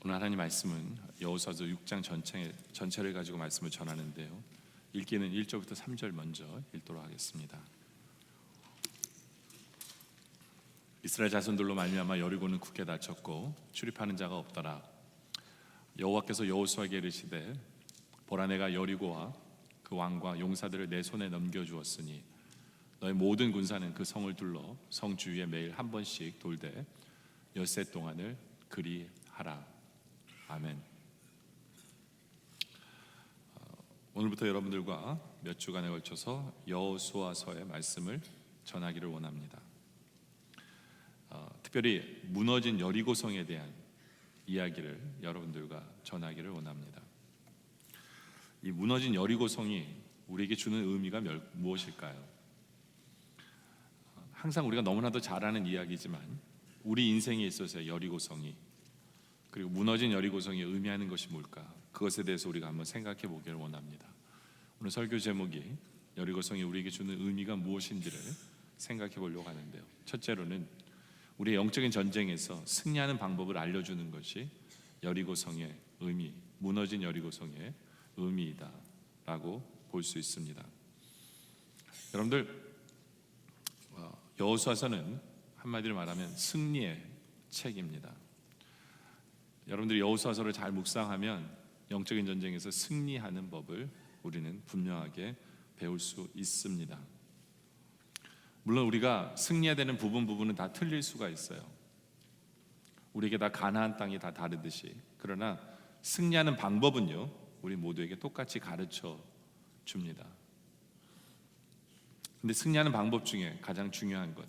오늘 하나님 말씀은 여호수아서 6장 전체를 가지고 말씀을 전하는데요. 읽기는 1절부터 3절 먼저 읽도록 하겠습니다. 이스라엘 자손들로 말미암아 여리고는 굳게 닫혔고 출입하는 자가 없더라. 여호와께서 여호수아에게 이르시되 보라, 내가 여리고와 그 왕과 용사들을 내 손에 넘겨주었으니 너의 모든 군사는 그 성을 둘러 성 주위에 매일 한 번씩 돌되 엿새 동안을 그리하라. 아멘. 오늘부터 여러분들과 몇 주간에 걸쳐서 여호수아서의 말씀을 전하기를 원합니다. 특별히 무너진 여리고성에 대한 이야기를 여러분들과 전하기를 원합니다. 이 무너진 여리고성이 우리에게 주는 의미가 무엇일까요? 항상 우리가 너무나도 잘 아는 이야기지만 우리 인생에 있어서 여리고성이, 그리고 무너진 여리고성이 의미하는 것이 뭘까? 그것에 대해서 우리가 한번 생각해 보기를 원합니다. 오늘 설교 제목이 여리고성이 우리에게 주는 의미가 무엇인지를 생각해 보려고 하는데요. 첫째로는 우리의 영적인 전쟁에서 승리하는 방법을 알려주는 것이 여리고성의 의미, 무너진 여리고성의 의미이다라고 볼 수 있습니다. 여러분들, 여호수아서는 한마디로 말하면 승리의 책입니다. 여러분들이 여호수아서를 잘 묵상하면 영적인 전쟁에서 승리하는 법을 우리는 분명하게 배울 수 있습니다. 물론 우리가 승리해야 되는 부분은 다 틀릴 수가 있어요. 우리에게 다 가나안 땅이 다 다르듯이. 그러나 승리하는 방법은요, 우리 모두에게 똑같이 가르쳐 줍니다. 근데 승리하는 방법 중에 가장 중요한 것,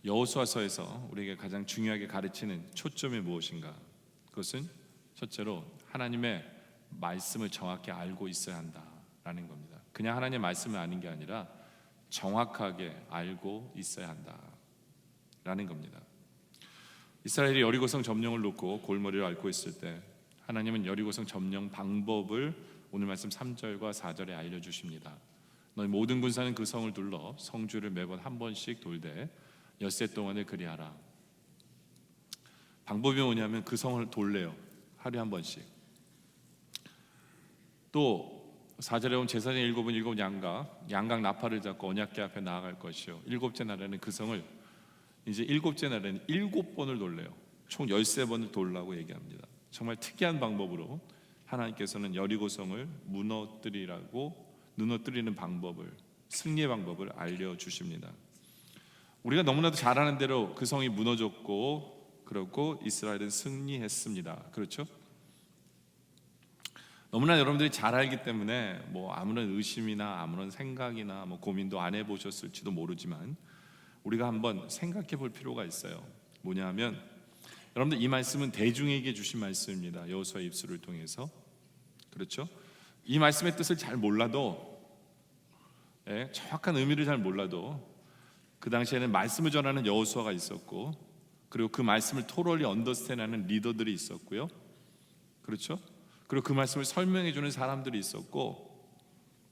여호수아서에서 우리에게 가장 중요하게 가르치는 초점이 무엇인가? 그것은 첫째로 하나님의 말씀을 정확히 알고 있어야 한다라는 겁니다. 그냥 하나님의 말씀을 아는 게 아니라 정확하게 알고 있어야 한다라는 겁니다. 이스라엘이 여리고성 점령을 놓고 골머리를 앓고 있을 때 하나님은 여리고성 점령 방법을 오늘 말씀 3절과 4절에 알려주십니다. 너희 모든 군사는 그 성을 둘러 성주를 매번 한 번씩 돌되 엿새 동안을 그리하라. 방법이 뭐냐면 그 성을 돌래요. 하루에 한 번씩. 또 4절에 보면 제사장 일곱 양각 나팔을 잡고 언약궤 앞에 나아갈 것이요, 일곱째 날에는 그 성을 이제 일곱째 날에는 7번을 돌래요. 총 13번을 돌라고 얘기합니다. 정말 특이한 방법으로 하나님께서는 여리고성을 무너뜨리는 방법을, 승리의 방법을 알려주십니다. 우리가 너무나도 잘 아는 대로 그 성이 무너졌고, 그렇고 이스라엘은 승리했습니다. 그렇죠? 너무나 여러분들이 잘 알기 때문에 아무런 의심이나 아무런 생각이나 고민도 안 해보셨을지도 모르지만 우리가 한번 생각해 볼 필요가 있어요. 뭐냐 하면, 여러분들 이 말씀은 대중에게 주신 말씀입니다. 여호수아의 입술을 통해서. 그렇죠? 이 말씀의 뜻을 잘 몰라도, 정확한 의미를 잘 몰라도 그 당시에는 말씀을 전하는 여호수아가 있었고, 그리고 그 말씀을 토럴리 언더스탠드하는 리더들이 있었고요. 그렇죠? 그리고 그 말씀을 설명해 주는 사람들이 있었고,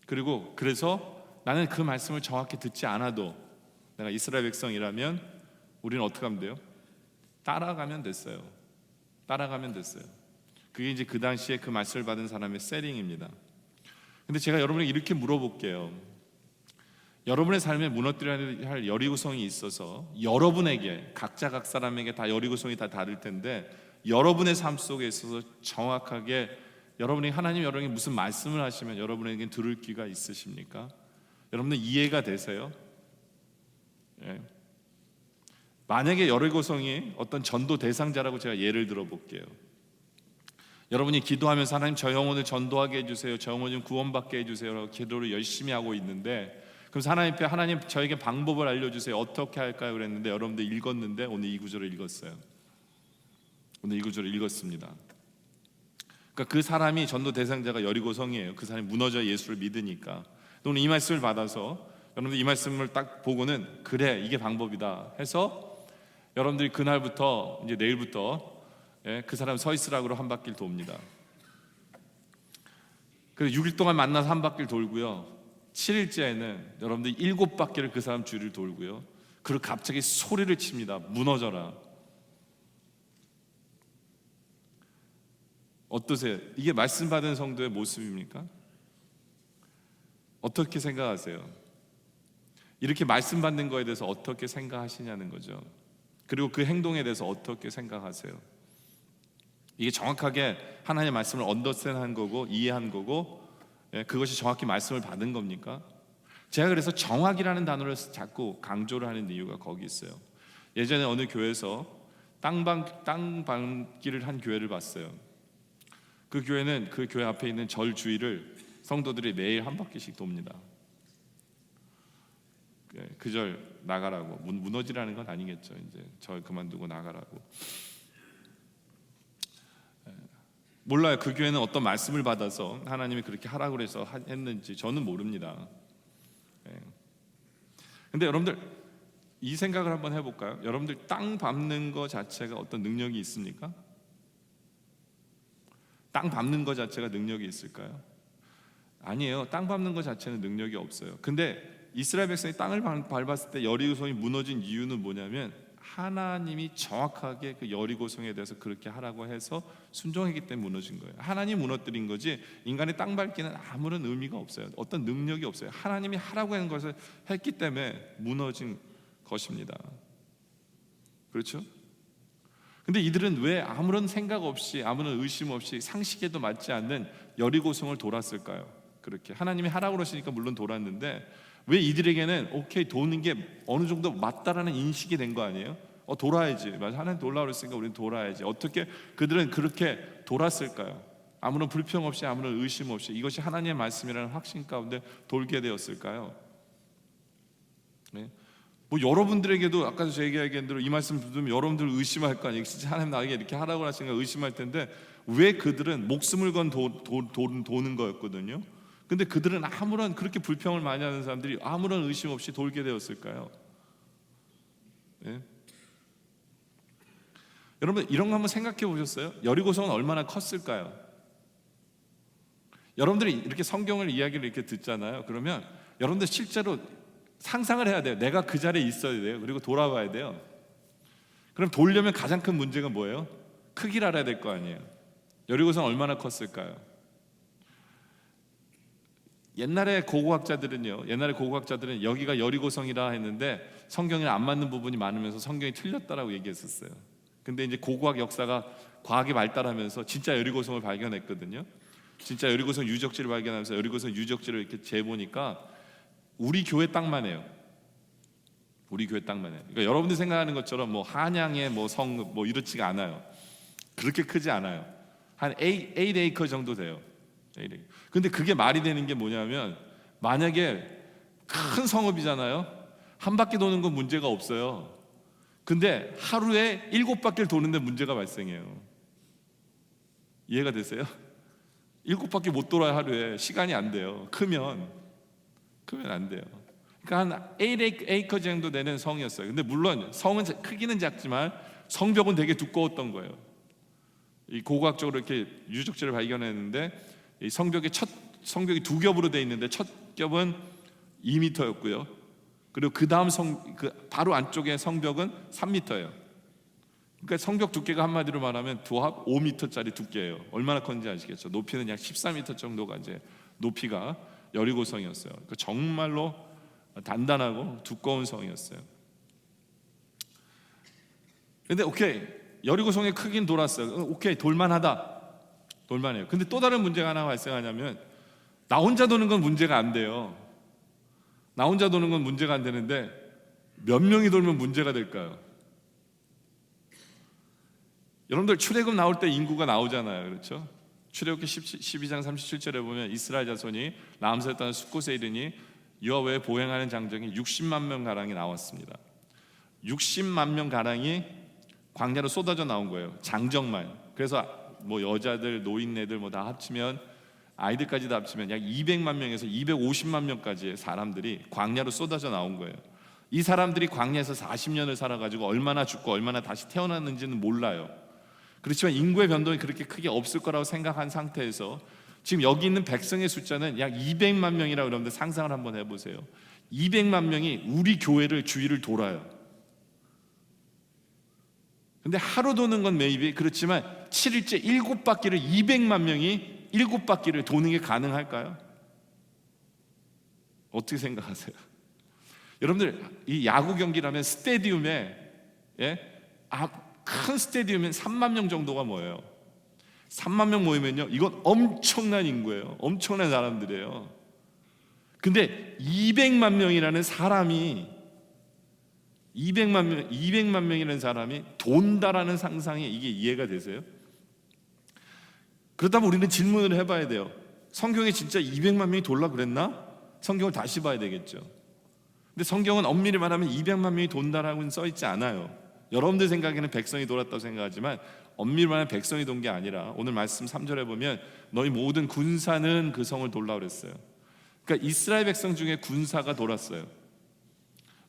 그리고 그래서 나는 그 말씀을 정확히 듣지 않아도 내가 이스라엘 백성이라면 우리는 어떻게 하면 돼요? 따라가면 됐어요. 그게 이제 그 당시에 그 말씀을 받은 사람의 세링입니다. 근데 제가 여러분에게 이렇게 물어볼게요. 여러분의 삶에 무너뜨려야 할 여리고성이 있어서 여러분에게, 각자 각 사람에게 다 여리고성이 다 다를 텐데, 여러분의 삶 속에 있어서 정확하게 하나님 여러분에게 무슨 말씀을 하시면 여러분에게 들을 귀가 있으십니까? 여러분들 이해가 되세요? 만약에 여리고성이 어떤 전도 대상자라고 제가 예를 들어 볼게요. 여러분이 기도하면서 하나님 저 영혼을 전도하게 해주세요, 저 영혼 좀 구원받게 해주세요 라고 기도를 열심히 하고 있는데, 그래서 하나님 저에게 방법을 알려주세요, 어떻게 할까요? 그랬는데 여러분들 읽었는데 오늘 이 구절을 읽었어요. 오늘 이 구절을 읽었습니다. 그러니까 그 사람이 전도 대상자가 여리고성이에요. 그 사람이 무너져 예수를 믿으니까. 오늘 이 말씀을 받아서 여러분들 이 말씀을 딱 보고는 그래, 이게 방법이다 해서 여러분들이 그날부터 이제 내일부터 그 사람 서 있으라고 한 바퀴를 돕니다. 그래서 6일 동안 만나서 한 바퀴를 돌고요, 7일째에는 여러분들이 7바퀴를 그 사람 주위를 돌고요, 그리고 갑자기 소리를 칩니다. 무너져라. 어떠세요? 이게 말씀 받은 성도의 모습입니까? 어떻게 생각하세요? 이렇게 말씀 받는 거에 대해서 어떻게 생각하시냐는 거죠. 그리고 그 행동에 대해서 어떻게 생각하세요? 이게 정확하게 하나님의 말씀을 언더스탠드한 거고 이해한 거고, 그것이 정확히 말씀을 받은 겁니까? 제가 그래서 정확이라는 단어를 자꾸 강조를 하는 이유가 거기 있어요. 예전에 어느 교회에서 땅 밟기를 한 교회를 봤어요. 그 교회는 그 교회 앞에 있는 절 주위를 성도들이 매일 한 바퀴씩 돕니다. 그 절 나가라고, 무너지라는 건 아니겠죠. 이제 절 그만두고 나가라고. 몰라요. 그 교회는 어떤 말씀을 받아서 하나님이 그렇게 하라고 해서 했는지 저는 모릅니다. 근데 여러분들 이 생각을 한번 해볼까요? 여러분들 땅 밟는 거 자체가 어떤 능력이 있습니까? 땅 밟는 거 자체가 능력이 있을까요? 아니에요. 땅 밟는 거 자체는 능력이 없어요. 근데 이스라엘 백성이 땅을 밟았을 때 여리고성이 무너진 이유는 뭐냐면 하나님이 정확하게 그 여리고성에 대해서 그렇게 하라고 해서 순종했기 때문에 무너진 거예요. 하나님이 무너뜨린 거지 인간의 땅 밟기는 아무런 의미가 없어요. 어떤 능력이 없어요. 하나님이 하라고 하는 것을 했기 때문에 무너진 것입니다. 그렇죠? 근데 이들은 왜 아무런 생각 없이 아무런 의심 없이 상식에도 맞지 않는 여리고성을 돌았을까요? 그렇게 하나님이 하라고 그러시니까 물론 돌았는데 왜 이들에게는 오케이 도는 게 어느 정도 맞다라는 인식이 된 거 아니에요? 돌아야지. 맞아. 하나님 돌아오라 했으니까 우리는 돌아야지. 어떻게 그들은 그렇게 돌았을까요? 아무런 불평 없이 아무런 의심 없이 이것이 하나님의 말씀이라는 확신 가운데 돌게 되었을까요? 네. 뭐 여러분들에게도 아까도 제가 얘기한 대로 이 말씀 듣으면 여러분들 의심할 거 아니에요. 진짜 하나님 나에게 이렇게 하라고 하시는가 의심할 텐데 왜 그들은 목숨을 건 도는 거였거든요. 근데 그들은 아무런 그렇게 불평을 많이 하는 사람들이 아무런 의심 없이 돌게 되었을까요? 네? 여러분 이런 거 한번 생각해 보셨어요? 여리고성은 얼마나 컸을까요? 여러분들이 이렇게 성경을 이야기를 이렇게 듣잖아요. 그러면 여러분들 실제로 상상을 해야 돼요. 내가 그 자리에 있어야 돼요. 그리고 돌아와야 돼요. 그럼 돌려면 가장 큰 문제가 뭐예요? 크기를 알아야 될 거 아니에요. 여리고성 얼마나 컸을까요? 옛날에 고고학자들은 여기가 여리고성이라 했는데 성경에 안 맞는 부분이 많으면서 성경이 틀렸다라고 얘기했었어요. 근데 이제 고고학 역사가 과학이 발달하면서 진짜 여리고성을 발견했거든요. 진짜 여리고성 유적지를 발견하면서 여리고성 유적지를 이렇게 재보니까 우리 교회 땅만 해요. 우리 교회 땅만 해요. 그러니까 여러분들이 생각하는 것처럼 뭐 한양의 뭐 성 뭐 이렇지가 않아요. 그렇게 크지 않아요. 한 8에이커 정도 돼요. 근데 그게 말이 되는 게 뭐냐면 만약에 큰 성읍이잖아요. 한 바퀴 도는 건 문제가 없어요. 근데 하루에 7바퀴를 도는데 문제가 발생해요. 이해가 되세요? 7바퀴 못 돌아요. 하루에 시간이 안 돼요. 크면 안 돼요. 그러니까 한 8에이커 정도 되는 성이었어요. 근데 물론 성은 크기는 작지만 성벽은 되게 두꺼웠던 거예요. 이 고고학적으로 이렇게 유적지를 발견했는데 이 성벽이 성벽이 두 겹으로 되어 있는데 첫 겹은 2m였고요. 그리고 그 다음 바로 안쪽에 성벽은 3m예요. 그러니까 성벽 두께가 한마디로 말하면 두합 5m짜리 두께예요. 얼마나 컸는지 아시겠죠? 높이는 약 14m 정도가 이제 높이가 여리고성이었어요. 그러니까 정말로 단단하고 두꺼운 성이었어요. 근데 오케이 여리고성의 크긴 돌았어요. 오케이 돌만하다. 돌만해요. 근데 또 다른 문제가 하나 발생하냐면 나 혼자 도는 건 문제가 안 돼요. 나 혼자 도는 건 문제가 안 되는데 몇 명이 돌면 문제가 될까요? 여러분들 출애굽 나올 때 인구가 나오잖아요. 그렇죠? 출애굽기 12장 37절에 보면 이스라엘 자손이 라암스에 따른 숫곳에 이르니 여호와의 보행하는 장정이 60만 명 가량이 나왔습니다. 60만 명 가량이 광야로 쏟아져 나온 거예요. 장정만. 그래서 뭐 여자들, 노인네들 뭐 다 합치면 아이들까지 다 합치면 약 200만 명에서 250만 명까지의 사람들이 광야로 쏟아져 나온 거예요. 이 사람들이 광야에서 40년을 살아가지고 얼마나 죽고 얼마나 다시 태어났는지는 몰라요. 그렇지만 인구의 변동이 그렇게 크게 없을 거라고 생각한 상태에서 지금 여기 있는 백성의 숫자는 약 200만 명이라고 여러분들 상상을 한번 해보세요. 200만 명이 우리 교회를 주위를 돌아요. 근데 하루 도는 건 매입이 그렇지만 7일째 7바퀴를 200만 명이 7바퀴를 도는 게 가능할까요? 어떻게 생각하세요? 여러분들 이 야구 경기라면 스테디움에 큰 스테디움엔 3만 명 정도가 모여요. 3만 명 모이면요, 이건 엄청난 인구예요. 엄청난 사람들이에요. 근데 200만 명이라는 사람이 200만 명이라는 사람이 돈다라는 상상이 이게 이해가 되세요? 그렇다면 우리는 질문을 해봐야 돼요. 성경에 진짜 200만 명이 돌라 그랬나? 성경을 다시 봐야 되겠죠. 근데 성경은 엄밀히 말하면 200만 명이 돈다라고는 써있지 않아요. 여러분들 생각에는 백성이 돌았다고 생각하지만 엄밀히 말하면 백성이 돈 게 아니라 오늘 말씀 3절에 보면 너희 모든 군사는 그 성을 돌라 그랬어요. 그러니까 이스라엘 백성 중에 군사가 돌았어요.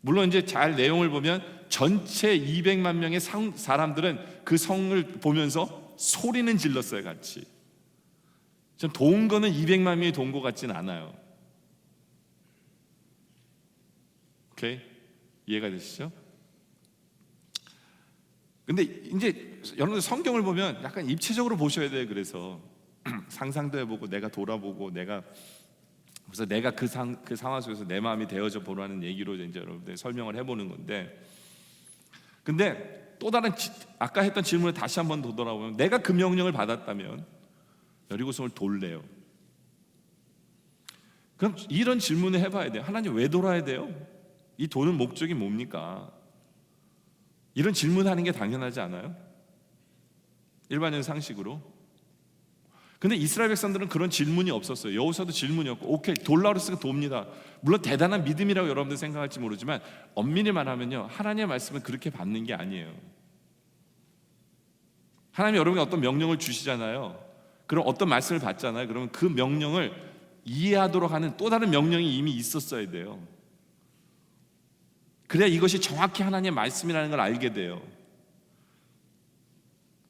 물론 이제 잘 내용을 보면 전체 200만 명의 사람들은 그 성을 보면서 소리는 질렀어요, 같이. 좀 돈 거는 200만 명이 돈 것 같진 않아요. 오케이? 이해가 되시죠? 근데 이제 여러분들 성경을 보면 약간 입체적으로 보셔야 돼요. 그래서 상상도 해보고 내가 돌아보고 그래서 내가 그 상황 속에서 내 마음이 되어져 보라는 얘기로 이제 여러분들 설명을 해보는 건데, 근데 또 다른 아까 했던 질문을 다시 한번 더 돌아보면 내가 그 명령을 받았다면 여리고성을 돌래요. 그럼 이런 질문을 해봐야 돼요. 하나님 왜 돌아야 돼요? 이 도는 목적이 뭡니까? 이런 질문하는 게 당연하지 않아요? 일반적인 상식으로. 근데 이스라엘 백성들은 그런 질문이 없었어요. 여호수아도 질문이 없고 오케이 돌라 그랬으니까 돕니다. 물론 대단한 믿음이라고 여러분들 생각할지 모르지만 엄밀히 말하면요, 하나님의 말씀은 그렇게 받는 게 아니에요. 하나님이 여러분에게 어떤 명령을 주시잖아요. 그럼 어떤 말씀을 받잖아요. 그러면 그 명령을 이해하도록 하는 또 다른 명령이 이미 있었어야 돼요. 그래야 이것이 정확히 하나님의 말씀이라는 걸 알게 돼요.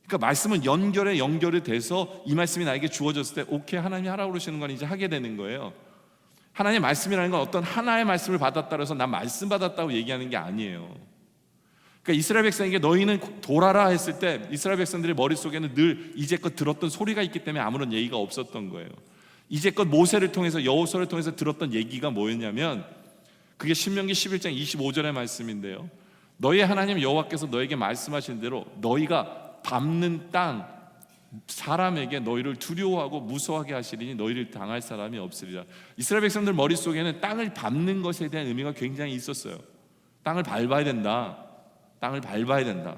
그러니까 말씀은 연결이 돼서 이 말씀이 나에게 주어졌을 때 오케이 하나님이 하라고 그러시는 건 이제 하게 되는 거예요. 하나님의 말씀이라는 건 어떤 하나의 말씀을 받았다고 해서 난 말씀 받았다고 얘기하는 게 아니에요. 그러니까 이스라엘 백성에게 너희는 돌아라 했을 때 이스라엘 백성들의 머릿속에는 늘 이제껏 들었던 소리가 있기 때문에 아무런 얘기가 없었던 거예요. 이제껏 모세를 통해서 여호수아를 통해서 들었던 얘기가 뭐였냐면 그게 신명기 11장 25절의 말씀인데요, 너희 하나님 여호와께서 너에게 말씀하신 대로 너희가 밟는 땅 사람에게 너희를 두려워하고 무서워하게 하시리니 너희를 당할 사람이 없으리라. 이스라엘 백성들 머릿속에는 땅을 밟는 것에 대한 의미가 굉장히 있었어요. 땅을 밟아야 된다. 땅을 밟아야 된다.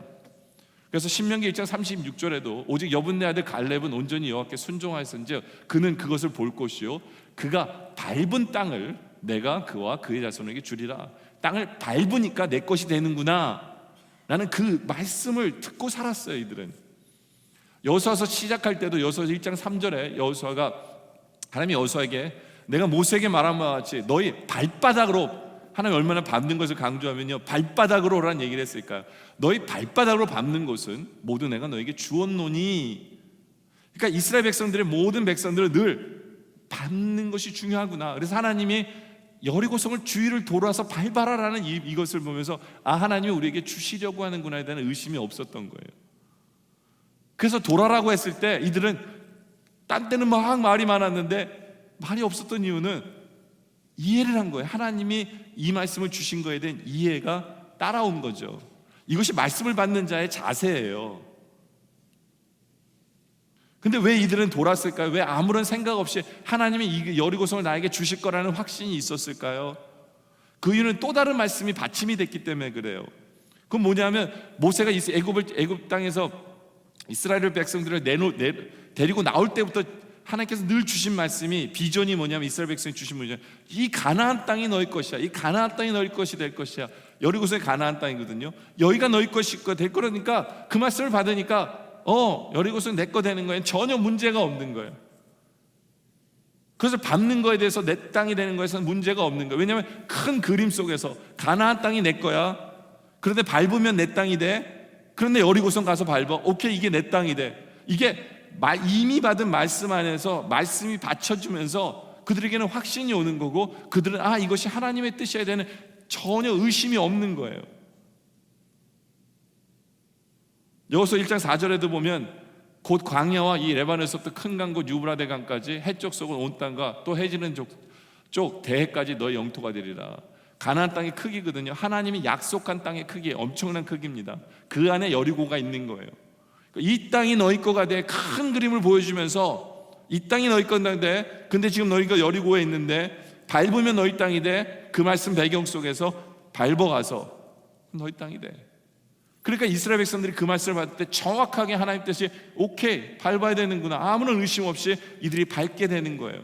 그래서 신명기 1장 36절에도 오직 여분네 아들 갈렙은 온전히 여호와께 순종하였은즉 그는 그것을 볼 것이요 그가 밟은 땅을 내가 그와 그의 자손에게 주리라. 땅을 밟으니까 내 것이 되는구나 라는 그 말씀을 듣고 살았어요. 이들은 여호수아서 시작할 때도 여호수아 1장 3절에 여호수아가 하나님이 여호수아에게 내가 모세에게 말한 바와 같이 너희 발바닥으로, 하나님 얼마나 밟는 것을 강조하면요 발바닥으로 라는 얘기를 했을까요? 너희 발바닥으로 밟는 것은 모두 내가 너에게 주었노니. 그러니까 이스라엘 백성들의 모든 백성들은 늘 밟는 것이 중요하구나. 그래서 하나님이 여리고성을 주위를 돌아서 밟아라라는 이것을 보면서 하나님이 우리에게 주시려고 하는구나에 대한 의심이 없었던 거예요. 그래서 돌아라고 했을 때 이들은 딴 때는 막 말이 많았는데 말이 없었던 이유는 이해를 한 거예요. 하나님이 이 말씀을 주신 거에 대한 이해가 따라온 거죠. 이것이 말씀을 받는 자의 자세예요. 근데 왜 이들은 돌았을까요? 왜 아무런 생각 없이 하나님이 이 여리고성을 나에게 주실 거라는 확신이 있었을까요? 그 이유는 또 다른 말씀이 받침이 됐기 때문에 그래요. 그건 뭐냐면 모세가 애굽 땅에서 이스라엘 백성들을 데리고 나올 때부터 하나님께서 늘 주신 말씀이, 비전이 뭐냐면 이스라엘 백성이 주신 뭐냐면 이 가나안 땅이 너희 것이야. 이 가나안 땅이 너희 것이 될 것이야. 여리고성이 가나안 땅이거든요. 여기가 너희 것이 될 거라니까 그 말씀을 받으니까 여리고성 내 거 되는 거예요. 전혀 문제가 없는 거예요. 그래서 밟는 거에 대해서 내 땅이 되는 거에서는 문제가 없는 거예요. 왜냐하면 큰 그림 속에서 가나안 땅이 내 거야. 그런데 밟으면 내 땅이 돼. 그런데 여리고성 가서 밟아. 오케이, 이게 내 땅이 돼. 이게 이미 받은 말씀 안에서 말씀이 받쳐주면서 그들에게는 확신이 오는 거고, 그들은 이것이 하나님의 뜻이어야 되는 전혀 의심이 없는 거예요. 여호수아 1장 4절에도 보면 곧 광야와 이 레바논에서부터 큰 강 곧 유브라데 강까지 해쪽 속은 온 땅과 또 해지는 쪽 대해까지 너의 영토가 되리라. 가나안 땅의 크기거든요. 하나님이 약속한 땅의 크기, 엄청난 크기입니다. 그 안에 여리고가 있는 거예요. 이 땅이 너희 거가 돼. 큰 그림을 보여주면서 이 땅이 너희 건데, 근데 지금 너희가 여리고에 있는데 밟으면 너희 땅이 돼. 그 말씀 배경 속에서 밟아가서 너희 땅이 돼. 그러니까 이스라엘 백성들이 그 말씀을 받을 때 정확하게 하나님 뜻이 오케이, 밟아야 되는구나, 아무런 의심 없이 이들이 밟게 되는 거예요.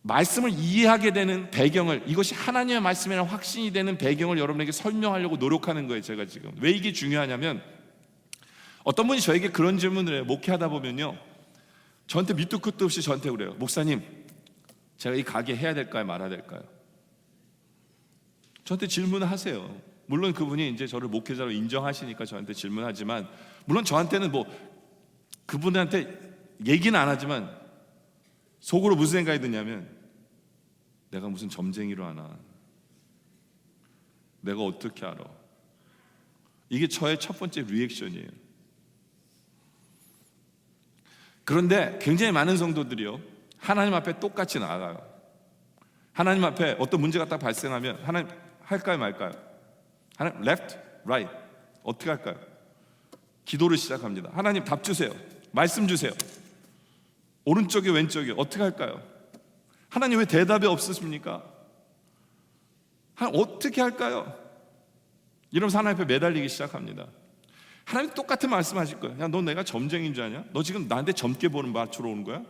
말씀을 이해하게 되는 배경을, 이것이 하나님의 말씀이라는 확신이 되는 배경을 여러분에게 설명하려고 노력하는 거예요. 제가 지금 왜 이게 중요하냐면, 어떤 분이 저에게 그런 질문을 해요. 목회하다 보면요, 저한테 밑도 끝도 없이 저한테 그래요. 목사님, 제가 이 가게 해야 될까요, 말아야 될까요? 저한테 질문을 하세요. 물론 그분이 이제 저를 목회자로 인정하시니까 저한테 질문하지만, 물론 저한테는 뭐 그분한테 얘기는 안 하지만 속으로 무슨 생각이 드냐면, 내가 무슨 점쟁이로 하나, 내가 어떻게 알아? 이게 저의 첫 번째 리액션이에요. 그런데 굉장히 많은 성도들이요, 하나님 앞에 똑같이 나아가요. 하나님 앞에 어떤 문제가 딱 발생하면 하나님 할까요 말까요? 하나님 left, right 어떻게 할까요? 기도를 시작합니다. 하나님 답 주세요. 말씀 주세요. 오른쪽이 왼쪽이 어떻게 할까요? 하나님 왜 대답이 없으십니까? 하나님 어떻게 할까요? 이러면서 하나님 앞에 매달리기 시작합니다. 하나님 똑같은 말씀 하실 거예요. 야, 너 내가 점쟁이인 줄 아냐? 너 지금 나한테 점괘 보는 맞추러 오는 거야?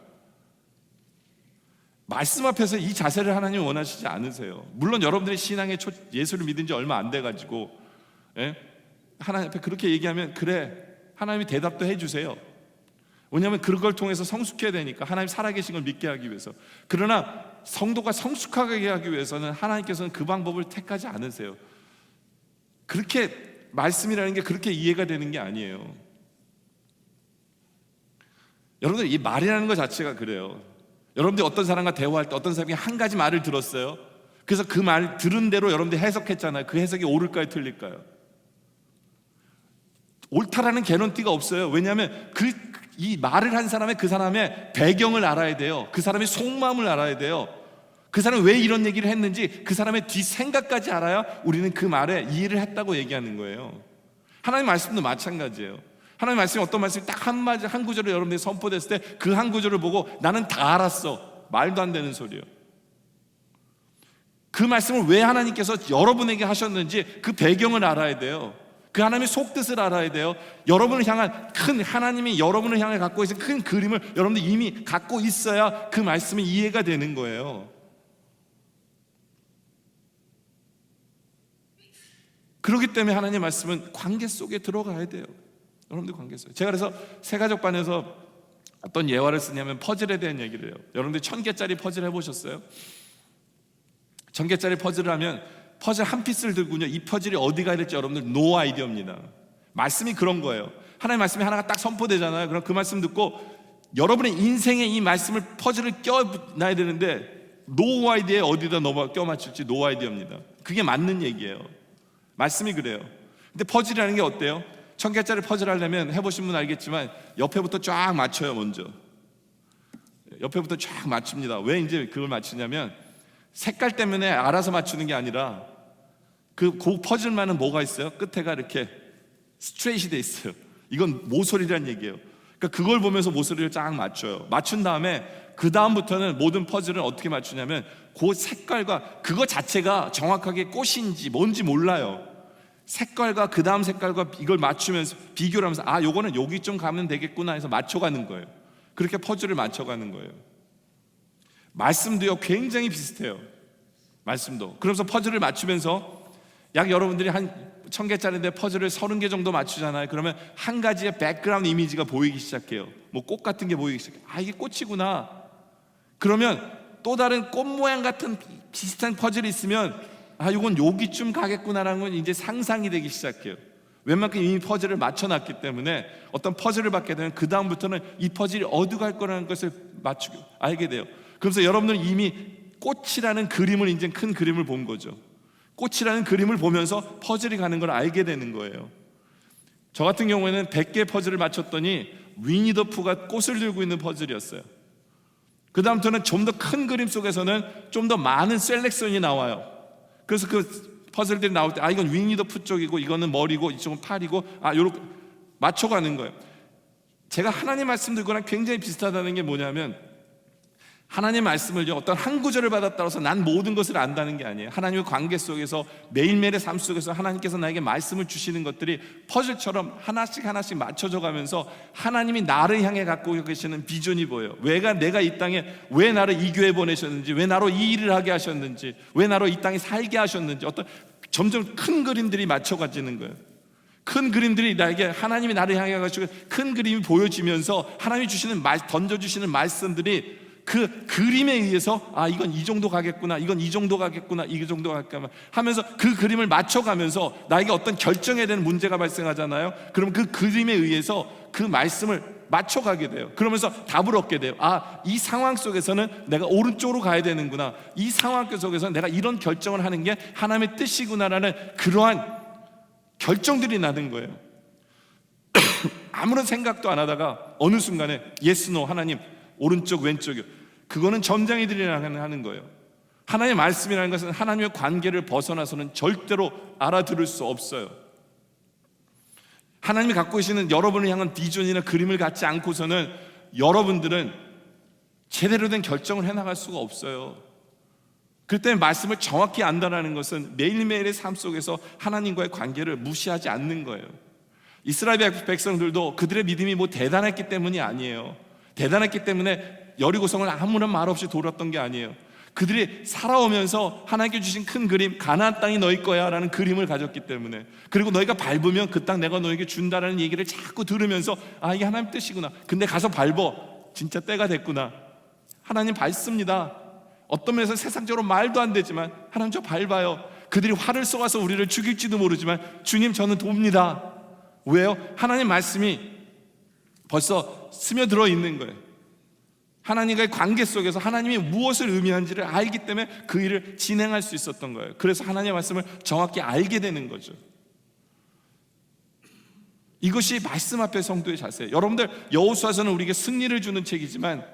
말씀 앞에서 이 자세를 하나님 원하시지 않으세요. 물론 여러분들이 신앙의 예수를 믿은 지 얼마 안 돼가지고 하나님 앞에 그렇게 얘기하면 그래, 하나님이 대답도 해주세요. 왜냐하면 그걸 통해서 성숙해야 되니까, 하나님 살아계신 걸 믿게 하기 위해서. 그러나 성도가 성숙하게 하기 위해서는 하나님께서는 그 방법을 택하지 않으세요. 그렇게 말씀이라는 게 그렇게 이해가 되는 게 아니에요. 여러분들, 이 말이라는 것 자체가 그래요. 여러분들이 어떤 사람과 대화할 때 어떤 사람이 한 가지 말을 들었어요. 그래서 그 말 들은 대로 여러분들이 해석했잖아요. 그 해석이 옳을까요, 틀릴까요? 옳다라는 개런티가 없어요. 왜냐하면 이 말을 한 사람의, 그 사람의 배경을 알아야 돼요. 그 사람의 속마음을 알아야 돼요. 그 사람이 왜 이런 얘기를 했는지 그 사람의 뒷생각까지 알아야 우리는 그 말에 이해를 했다고 얘기하는 거예요. 하나님 말씀도 마찬가지예요. 하나님 말씀이 어떤 말씀이 딱 한 구절을 여러분들이 선포됐을 때 그 한 구절을 보고 나는 다 알았어, 말도 안 되는 소리예요. 그 말씀을 왜 하나님께서 여러분에게 하셨는지 그 배경을 알아야 돼요. 그 하나님의 속뜻을 알아야 돼요. 여러분을 향한 큰, 하나님이 여러분을 향해 갖고 있는 큰 그림을 여러분들 이미 갖고 있어야 그 말씀이 이해가 되는 거예요. 그렇기 때문에 하나님의 말씀은 관계 속에 들어가야 돼요. 여러분들 관계 속에. 제가 그래서 새가족반에서 어떤 예화를 쓰냐면 퍼즐에 대한 얘기를 해요. 여러분들 1000개짜리 퍼즐 해보셨어요? 1000개짜리 퍼즐을 하면 퍼즐 한 피스를 들고요, 이 퍼즐이 어디 가야 될지 여러분들 노 아이디어입니다. 말씀이 그런 거예요. 하나님의 말씀이 하나가 딱 선포되잖아요. 그럼 그 말씀 듣고 여러분의 인생에 이 말씀을, 퍼즐을 껴놔야 되는데 노 아이디어에 어디다 껴 맞출지 노 아이디어입니다. 그게 맞는 얘기예요. 말씀이 그래요. 근데 퍼즐이라는 게 어때요? 1000개짜리 퍼즐 하려면 해보신 분 알겠지만 옆에부터 쫙 맞춰요. 먼저 옆에부터 쫙 맞춥니다. 왜 이제 그걸 맞추냐면 색깔 때문에 알아서 맞추는 게 아니라 그 퍼즐만은 뭐가 있어요? 끝에가 이렇게 스트레이트이 돼 있어요. 이건 모서리란 얘기예요. 그러니까 그걸 보면서 모서리를 쫙 맞춰요. 맞춘 다음에 그 다음부터는 모든 퍼즐을 어떻게 맞추냐면 그 색깔과 그거 자체가 정확하게 꽃인지 뭔지 몰라요. 색깔과 그 다음 색깔과 이걸 맞추면서 비교를 하면서 아, 요거는 여기 좀 가면 되겠구나 해서 맞춰가는 거예요. 그렇게 퍼즐을 맞춰가는 거예요. 말씀도요, 굉장히 비슷해요. 말씀도. 그러면서 퍼즐을 맞추면서 약 여러분들이 한 1000개짜리인데 퍼즐을 30개 정도 맞추잖아요. 그러면 한 가지의 백그라운드 이미지가 보이기 시작해요. 뭐 꽃 같은 게 보이기 시작해요. 아, 이게 꽃이구나. 그러면 또 다른 꽃 모양 같은 비슷한 퍼즐이 있으면 아, 이건 여기쯤 가겠구나라는 건 이제 상상이 되기 시작해요. 웬만큼 이미 퍼즐을 맞춰놨기 때문에 어떤 퍼즐을 받게 되면 그 다음부터는 이 퍼즐이 어디 갈 거라는 것을 알게 돼요. 그래서 여러분들은 이미 꽃이라는 그림을, 이제 큰 그림을 본 거죠. 꽃이라는 그림을 보면서 퍼즐이 가는 걸 알게 되는 거예요. 저 같은 경우에는 100개 퍼즐을 맞췄더니 위니더푸가 꽃을 들고 있는 퍼즐이었어요. 그 다음부터는 좀 더 큰 그림 속에서는 좀 더 많은 셀렉션이 나와요. 그래서 그 퍼즐들이 나올 때 이건 위니더푸 쪽이고 이거는 머리고 이쪽은 팔이고 요렇게 맞춰가는 거예요. 제가 하나님 말씀 들고랑 굉장히 비슷하다는 게 뭐냐면, 하나님 말씀을 어떤 한 구절을 받았다고 해서 난 모든 것을 안다는 게 아니에요. 하나님의 관계 속에서, 매일매일의 삶 속에서 하나님께서 나에게 말씀을 주시는 것들이 퍼즐처럼 하나씩 하나씩 맞춰져 가면서 하나님이 나를 향해 갖고 계시는 비전이 보여요. 내가 이 땅에 왜 나를 이 교회에 보내셨는지, 왜 나로 이 일을 하게 하셨는지, 왜 나로 이 땅에 살게 하셨는지, 어떤 점점 큰 그림들이 맞춰가지는 거예요. 큰 그림들이 나에게, 하나님이 나를 향해 가지고 큰 그림이 보여지면서 하나님이 던져주시는 말씀들이 그 그림에 의해서 이건 이 정도 가겠구나, 이건 이 정도 가겠구나, 이 정도 가겠구나 하면서 그 그림을 맞춰가면서 나에게 어떤 결정해야 되는 문제가 발생하잖아요. 그럼 그 그림에 의해서 그 말씀을 맞춰가게 돼요. 그러면서 답을 얻게 돼요. 이 상황 속에서는 내가 오른쪽으로 가야 되는구나, 이 상황 속에서 내가 이런 결정을 하는 게 하나님의 뜻이구나라는 그러한 결정들이 나는 거예요. 아무런 생각도 안 하다가 어느 순간에 예스 노, 하나님 오른쪽 왼쪽이요, 그거는 점쟁이들이랑 하는 거예요. 하나님의 말씀이라는 것은 하나님의 관계를 벗어나서는 절대로 알아들을 수 없어요. 하나님이 갖고 계시는 여러분을 향한 비전이나 그림을 갖지 않고서는 여러분들은 제대로 된 결정을 해나갈 수가 없어요. 그렇기 때문에 말씀을 정확히 안다는 것은 매일매일의 삶 속에서 하나님과의 관계를 무시하지 않는 거예요. 이스라엘 백성들도 그들의 믿음이 대단했기 때문이 아니에요. 대단했기 때문에 여리고성을 아무런 말 없이 돌았던 게 아니에요. 그들이 살아오면서 하나님께 주신 큰 그림, 가나안 땅이 너희 거야 라는 그림을 가졌기 때문에, 그리고 너희가 밟으면 그 땅 내가 너에게 준다라는 얘기를 자꾸 들으면서 이게 하나님 뜻이구나. 근데 가서 밟어, 진짜 때가 됐구나. 하나님 밟습니다. 어떤 면에서 세상적으로 말도 안 되지만 하나님 저 밟아요. 그들이 활을 쏘아서 우리를 죽일지도 모르지만 주님 저는 돕니다. 왜요? 하나님 말씀이 벌써 스며들어 있는 거예요. 하나님과의 관계 속에서 하나님이 무엇을 의미하는지를 알기 때문에 그 일을 진행할 수 있었던 거예요. 그래서 하나님의 말씀을 정확히 알게 되는 거죠. 이것이 말씀 앞에 성도의 자세예요. 여러분들, 여호수아서는 우리에게 승리를 주는 책이지만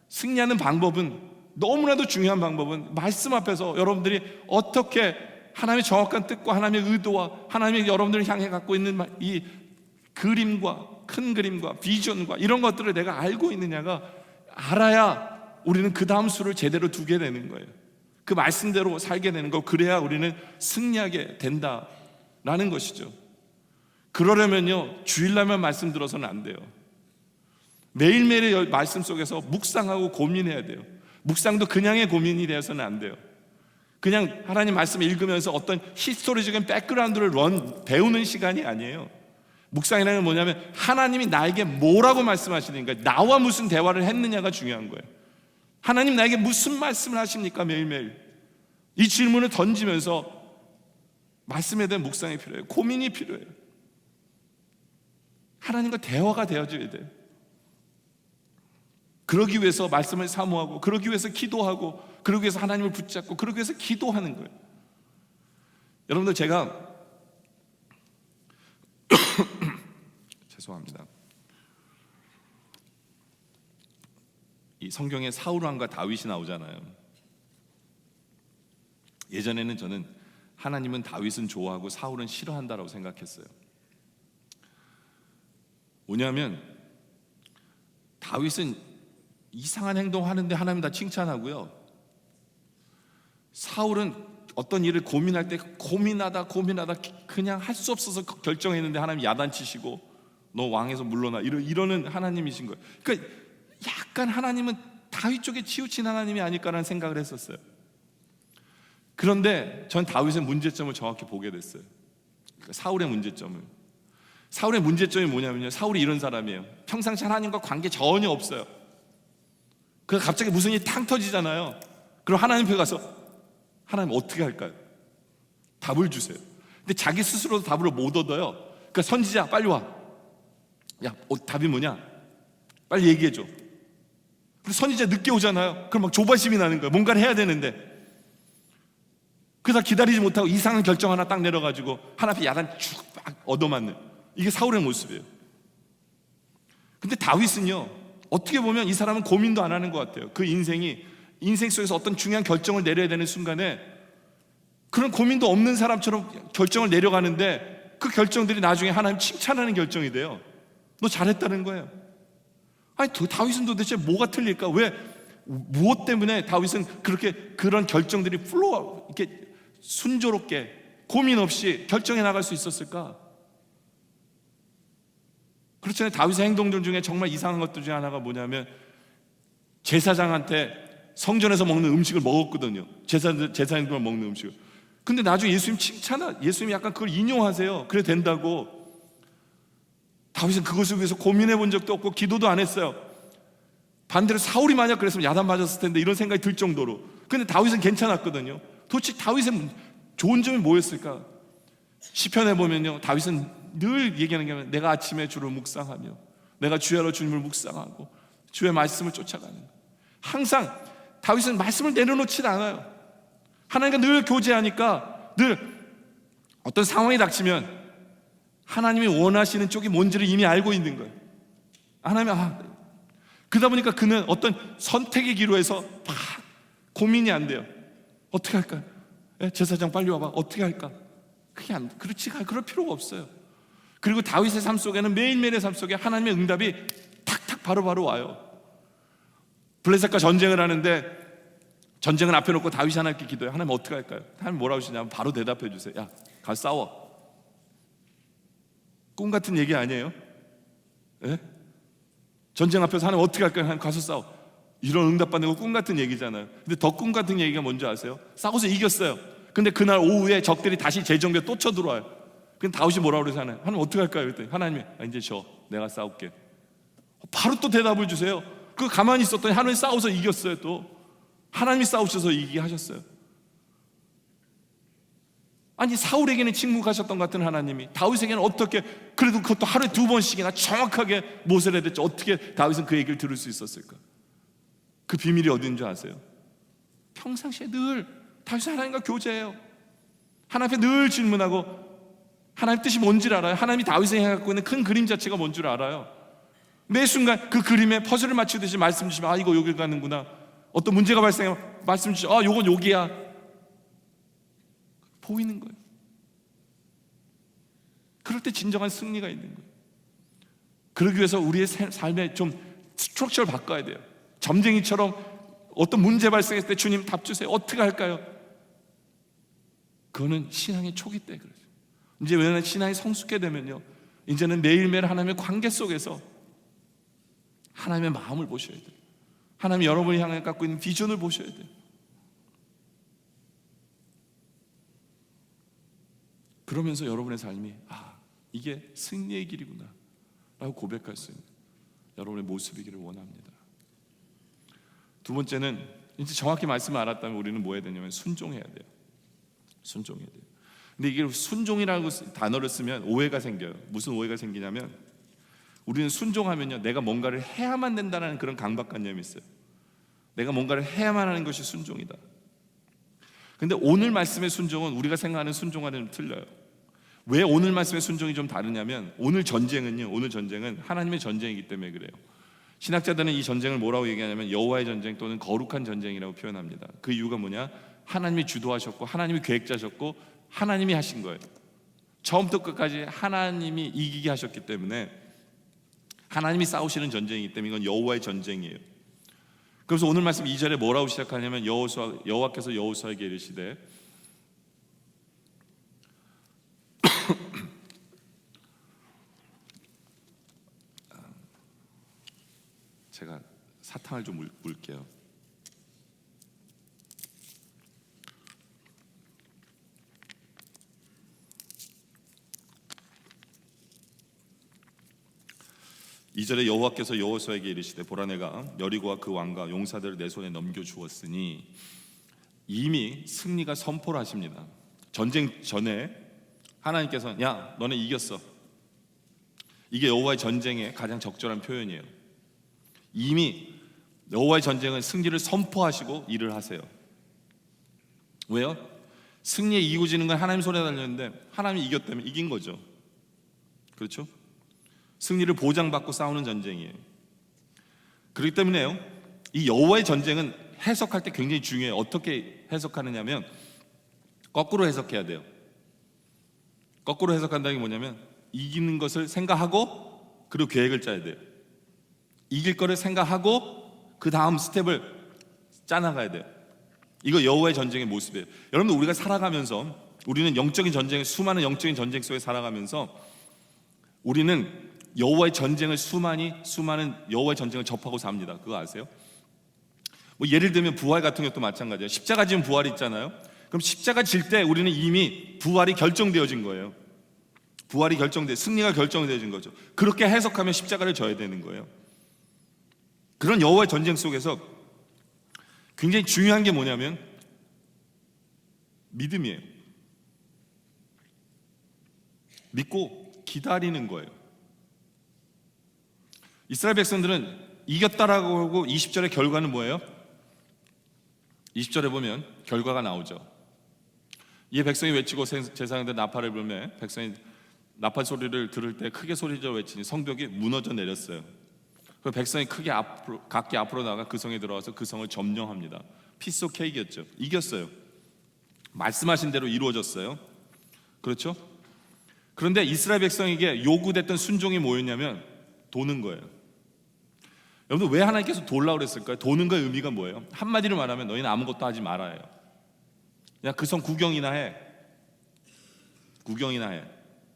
승리하는 방법은, 너무나도 중요한 방법은 말씀 앞에서 여러분들이 어떻게 하나님의 정확한 뜻과 하나님의 의도와 하나님이 여러분들을 향해 갖고 있는 이 그림과 큰 그림과 비전과 이런 것들을 내가 알고 있느냐가, 알아야 우리는 그 다음 수를 제대로 두게 되는 거예요. 그 말씀대로 살게 되는 거. 그래야 우리는 승리하게 된다라는 것이죠. 그러려면요, 주일날만 말씀 들어서는 안 돼요. 매일매일의 말씀 속에서 묵상하고 고민해야 돼요. 묵상도 그냥의 고민이 되어서는 안 돼요. 그냥 하나님 말씀 읽으면서 어떤 히스토리적인 백그라운드를 배우는 시간이 아니에요. 묵상이라는 건 뭐냐면 하나님이 나에게 뭐라고 말씀하시는가, 나와 무슨 대화를 했느냐가 중요한 거예요. 하나님 나에게 무슨 말씀을 하십니까? 매일매일 이 질문을 던지면서 말씀에 대한 묵상이 필요해요. 고민이 필요해요. 하나님과 대화가 되어져야 돼요. 그러기 위해서 말씀을 사모하고, 그러기 위해서 기도하고, 그러기 위해서 하나님을 붙잡고, 그러기 위해서 기도하는 거예요. 여러분들, 제가 죄송합니다. 이 성경에 사울왕과 다윗이 나오잖아요. 예전에는 저는 하나님은 다윗은 좋아하고 사울은 싫어한다라고 생각했어요. 뭐냐면 다윗은 이상한 행동하는데 하나님 다 칭찬하고요, 사울은 어떤 일을 고민할 때 고민하다 그냥 할 수 없어서 결정했는데 하나님 야단치시고 너 왕에서 물러나 이러는 하나님이신 거예요. 그러니까 약간 하나님은 다윗 쪽에 치우친 하나님이 아닐까라는 생각을 했었어요. 그런데 전 다윗의 문제점을 정확히 보게 됐어요. 그러니까 사울의 문제점이 뭐냐면요, 사울이 이런 사람이에요. 평상시 하나님과 관계 전혀 없어요. 그래서 갑자기 무슨 일이 탕 터지잖아요. 그럼 하나님 앞에 가서 하나님 어떻게 할까요? 답을 주세요. 근데 자기 스스로도 답을 못 얻어요. 그러니까 선지자 빨리 와. 야, 답이 뭐냐? 빨리 얘기해줘. 근데 선지자 늦게 오잖아요. 그럼 막 조바심이 나는 거예요. 뭔가를 해야 되는데. 그래서 기다리지 못하고 이상한 결정 하나 딱 내려가지고 하나님 앞에 야단 쭉 막 얻어맞는, 이게 사울의 모습이에요. 근데 다윗은요, 어떻게 보면 이 사람은 고민도 안 하는 것 같아요. 그 인생 속에서 어떤 중요한 결정을 내려야 되는 순간에 그런 고민도 없는 사람처럼 결정을 내려가는데 그 결정들이 나중에 하나님 칭찬하는 결정이 돼요. 너 잘했다는 거예요. 아니, 다윗은 도대체 뭐가 틀릴까? 왜, 무엇 때문에 다윗은 그렇게 그런 결정들이 이렇게 순조롭게 고민 없이 결정해 나갈 수 있었을까? 그렇잖아요. 다윗의 행동들 중에 정말 이상한 것들 중에 하나가 뭐냐면 제사장한테 성전에서 먹는 음식을 먹었거든요. 제사장들만 먹는 음식을. 근데 나중에 예수님이 약간 그걸 인용하세요. 그래 된다고. 다윗은 그것을 위해서 고민해 본 적도 없고 기도도 안 했어요. 반대로 사울이 만약 그랬으면 야단 맞았을 텐데 이런 생각이 들 정도로. 근데 다윗은 괜찮았거든요. 도대체 다윗의 좋은 점이 뭐였을까? 시편에 보면요, 다윗은 늘 얘기하는 게 내가 아침에 주를 묵상하며 내가 주야로 주님을 묵상하고 주의 말씀을 쫓아가는 거예요. 항상 다윗은 말씀을 내려놓지 않아요. 하나님과 늘 교제하니까 늘 어떤 상황이 닥치면 하나님이 원하시는 쪽이 뭔지를 이미 알고 있는 거예요. 그러다 보니까 그는 어떤 선택의 기로에서 막 고민이 안 돼요. 어떻게 할까요? 제사장 빨리 와봐. 어떻게 할까? 그럴 필요가 없어요. 그리고 다윗의 삶 속에는 매일매일의 삶 속에 하나님의 응답이 탁탁 바로바로 와요. 블레셋과 전쟁을 하는데 전쟁을 앞에 놓고 다윗이 하나님께 기도해요. 하나님 어떻게 할까요? 하나님 뭐라고 하시냐면 바로 대답해 주세요. 야, 가서 싸워. 꿈 같은 얘기 아니에요? 예? 전쟁 앞에서 하나님 어떻게 할까요? 하나님 가서 싸워. 이런 응답받는 거 꿈 같은 얘기잖아요. 근데 더 꿈 같은 얘기가 뭔지 아세요? 싸워서 이겼어요. 근데 그날 오후에 적들이 다시 재정비에 또 쳐들어와요. 그럼 다윗이 뭐라고 그래서 하나님 어떻게 할까요? 그랬더니 하나님이 이제 내가 싸울게. 바로 또 대답을 주세요. 그 가만히 있었더니 하나님이 싸워서 이겼어요. 또 하나님이 싸우셔서 이기게 하셨어요. 아니, 사울에게는 침묵하셨던 것 같은 하나님이 다윗에게는 어떻게, 그래도 그것도 하루에 2번씩이나 정확하게 모세를 해댔죠. 어떻게 다윗은 그 얘기를 들을 수 있었을까? 그 비밀이 어딘 줄 아세요? 평상시에 늘 다윗은 하나님과 교제해요. 하나님 앞에 늘 질문하고 하나님 뜻이 뭔지를 알아요. 하나님이 다윗에게 갖고 있는 큰 그림 자체가 뭔 줄 알아요. 매 순간 그 그림에 퍼즐을 맞추듯이 말씀 주시면 이거 여기 가는구나. 어떤 문제가 발생하면 말씀 주시면 요건 여기야. 보이는 거예요. 그럴 때 진정한 승리가 있는 거예요. 그러기 위해서 우리의 삶에 좀 스트럭처를 바꿔야 돼요. 점쟁이처럼 어떤 문제 발생했을 때 주님 답 주세요. 어떻게 할까요? 그거는 신앙의 초기 때 그러죠. 이제 왜냐하면 신앙이 성숙해 되면요, 이제는 매일매일 하나님의 관계 속에서 하나님의 마음을 보셔야 돼요. 하나님 여러분이 향해 갖고 있는 비전을 보셔야 돼요. 그러면서 여러분의 삶이 이게 승리의 길이구나 라고 고백할 수 있는 여러분의 모습이기를 원합니다. 두 번째는 이제 정확히 말씀을 알았다면 우리는 뭐 해야 되냐면 순종해야 돼요. 순종해야 돼요. 근데 이게 순종이라고 단어를 쓰면 오해가 생겨요. 무슨 오해가 생기냐면 우리는 순종하면요, 내가 뭔가를 해야만 된다는 그런 강박관념이 있어요. 내가 뭔가를 해야만 하는 것이 순종이다. 근데 오늘 말씀의 순종은 우리가 생각하는 순종과는 좀 틀려요. 왜 오늘 말씀의 순종이 좀 다르냐면 오늘 전쟁은 하나님의 전쟁이기 때문에 그래요. 신학자들은 이 전쟁을 뭐라고 얘기하냐면 여호와의 전쟁 또는 거룩한 전쟁이라고 표현합니다. 그 이유가 뭐냐? 하나님이 주도하셨고 하나님이 계획자셨고 하나님이 하신 거예요. 처음부터 끝까지 하나님이 이기게 하셨기 때문에 하나님이 싸우시는 전쟁이기 때문에 이건 여호와의 전쟁이에요. 그래서 오늘 말씀 2절에 뭐라고 시작하냐면 여호와께서 여호수아에게 이르시되 제가 사탕을 좀 물게요. (2절에) 여호와께서 여호수아에게 이르시되 보라 내가 여리고와 그 왕과 용사들을 내 손에 넘겨 주었으니 이미 승리가 선포를 하십니다. 전쟁 전에 하나님께서 야 너네 이겼어. 이게 여호와의 전쟁의 가장 적절한 표현이에요. 이미 여호와의 전쟁은 승리를 선포하시고 일을 하세요. 왜요? 승리에 이기고 지는 건 하나님 손에 달렸는데 하나님이 이겼다면 이긴 거죠. 그렇죠? 승리를 보장받고 싸우는 전쟁이에요. 그렇기 때문에요, 이 여호와의 전쟁은 해석할 때 굉장히 중요해요. 어떻게 해석하느냐면 거꾸로 해석해야 돼요. 거꾸로 해석한다는 게 뭐냐면 이기는 것을 생각하고 그리고 계획을 짜야 돼요. 이길 거를 생각하고 그 다음 스텝을 짜나가야 돼요. 이거 여호와의 전쟁의 모습이에요. 여러분들, 우리가 살아가면서 우리는 영적인 전쟁, 수많은 영적인 전쟁 속에 살아가면서 우리는 여호와의 전쟁을 수많은 여호와의 전쟁을 접하고 삽니다. 그거 아세요? 뭐 예를 들면 부활 같은 것도 마찬가지예요. 십자가 지면 부활이 있잖아요. 그럼 십자가 질 때 우리는 이미 부활이 결정되어진 거예요. 부활이 승리가 결정되어진 거죠. 그렇게 해석하면 십자가를 져야 되는 거예요. 그런 여호와의 전쟁 속에서 굉장히 중요한 게 뭐냐면 믿음이에요. 믿고 기다리는 거예요. 이스라엘 백성들은 이겼다라고 하고 20절의 결과는 뭐예요? 20절에 보면 결과가 나오죠. 이에 백성이 외치고 제사장들 나팔을 불매 백성이 나팔 소리를 들을 때 크게 소리져 외치니 성벽이 무너져 내렸어요. 그 백성이 크게 각기 앞으로 나가 그 성에 들어와서 그 성을 점령합니다. 피스 오브 케이크였죠. 이겼어요. 말씀하신 대로 이루어졌어요. 그렇죠? 그런데 이스라엘 백성에게 요구됐던 순종이 뭐였냐면 도는 거예요. 여러분, 왜 하나님께서 돌라고 그랬을까요? 도는 거의 의미가 뭐예요? 한마디로 말하면 너희는 아무것도 하지 말아요. 그냥 그 성 구경이나 해.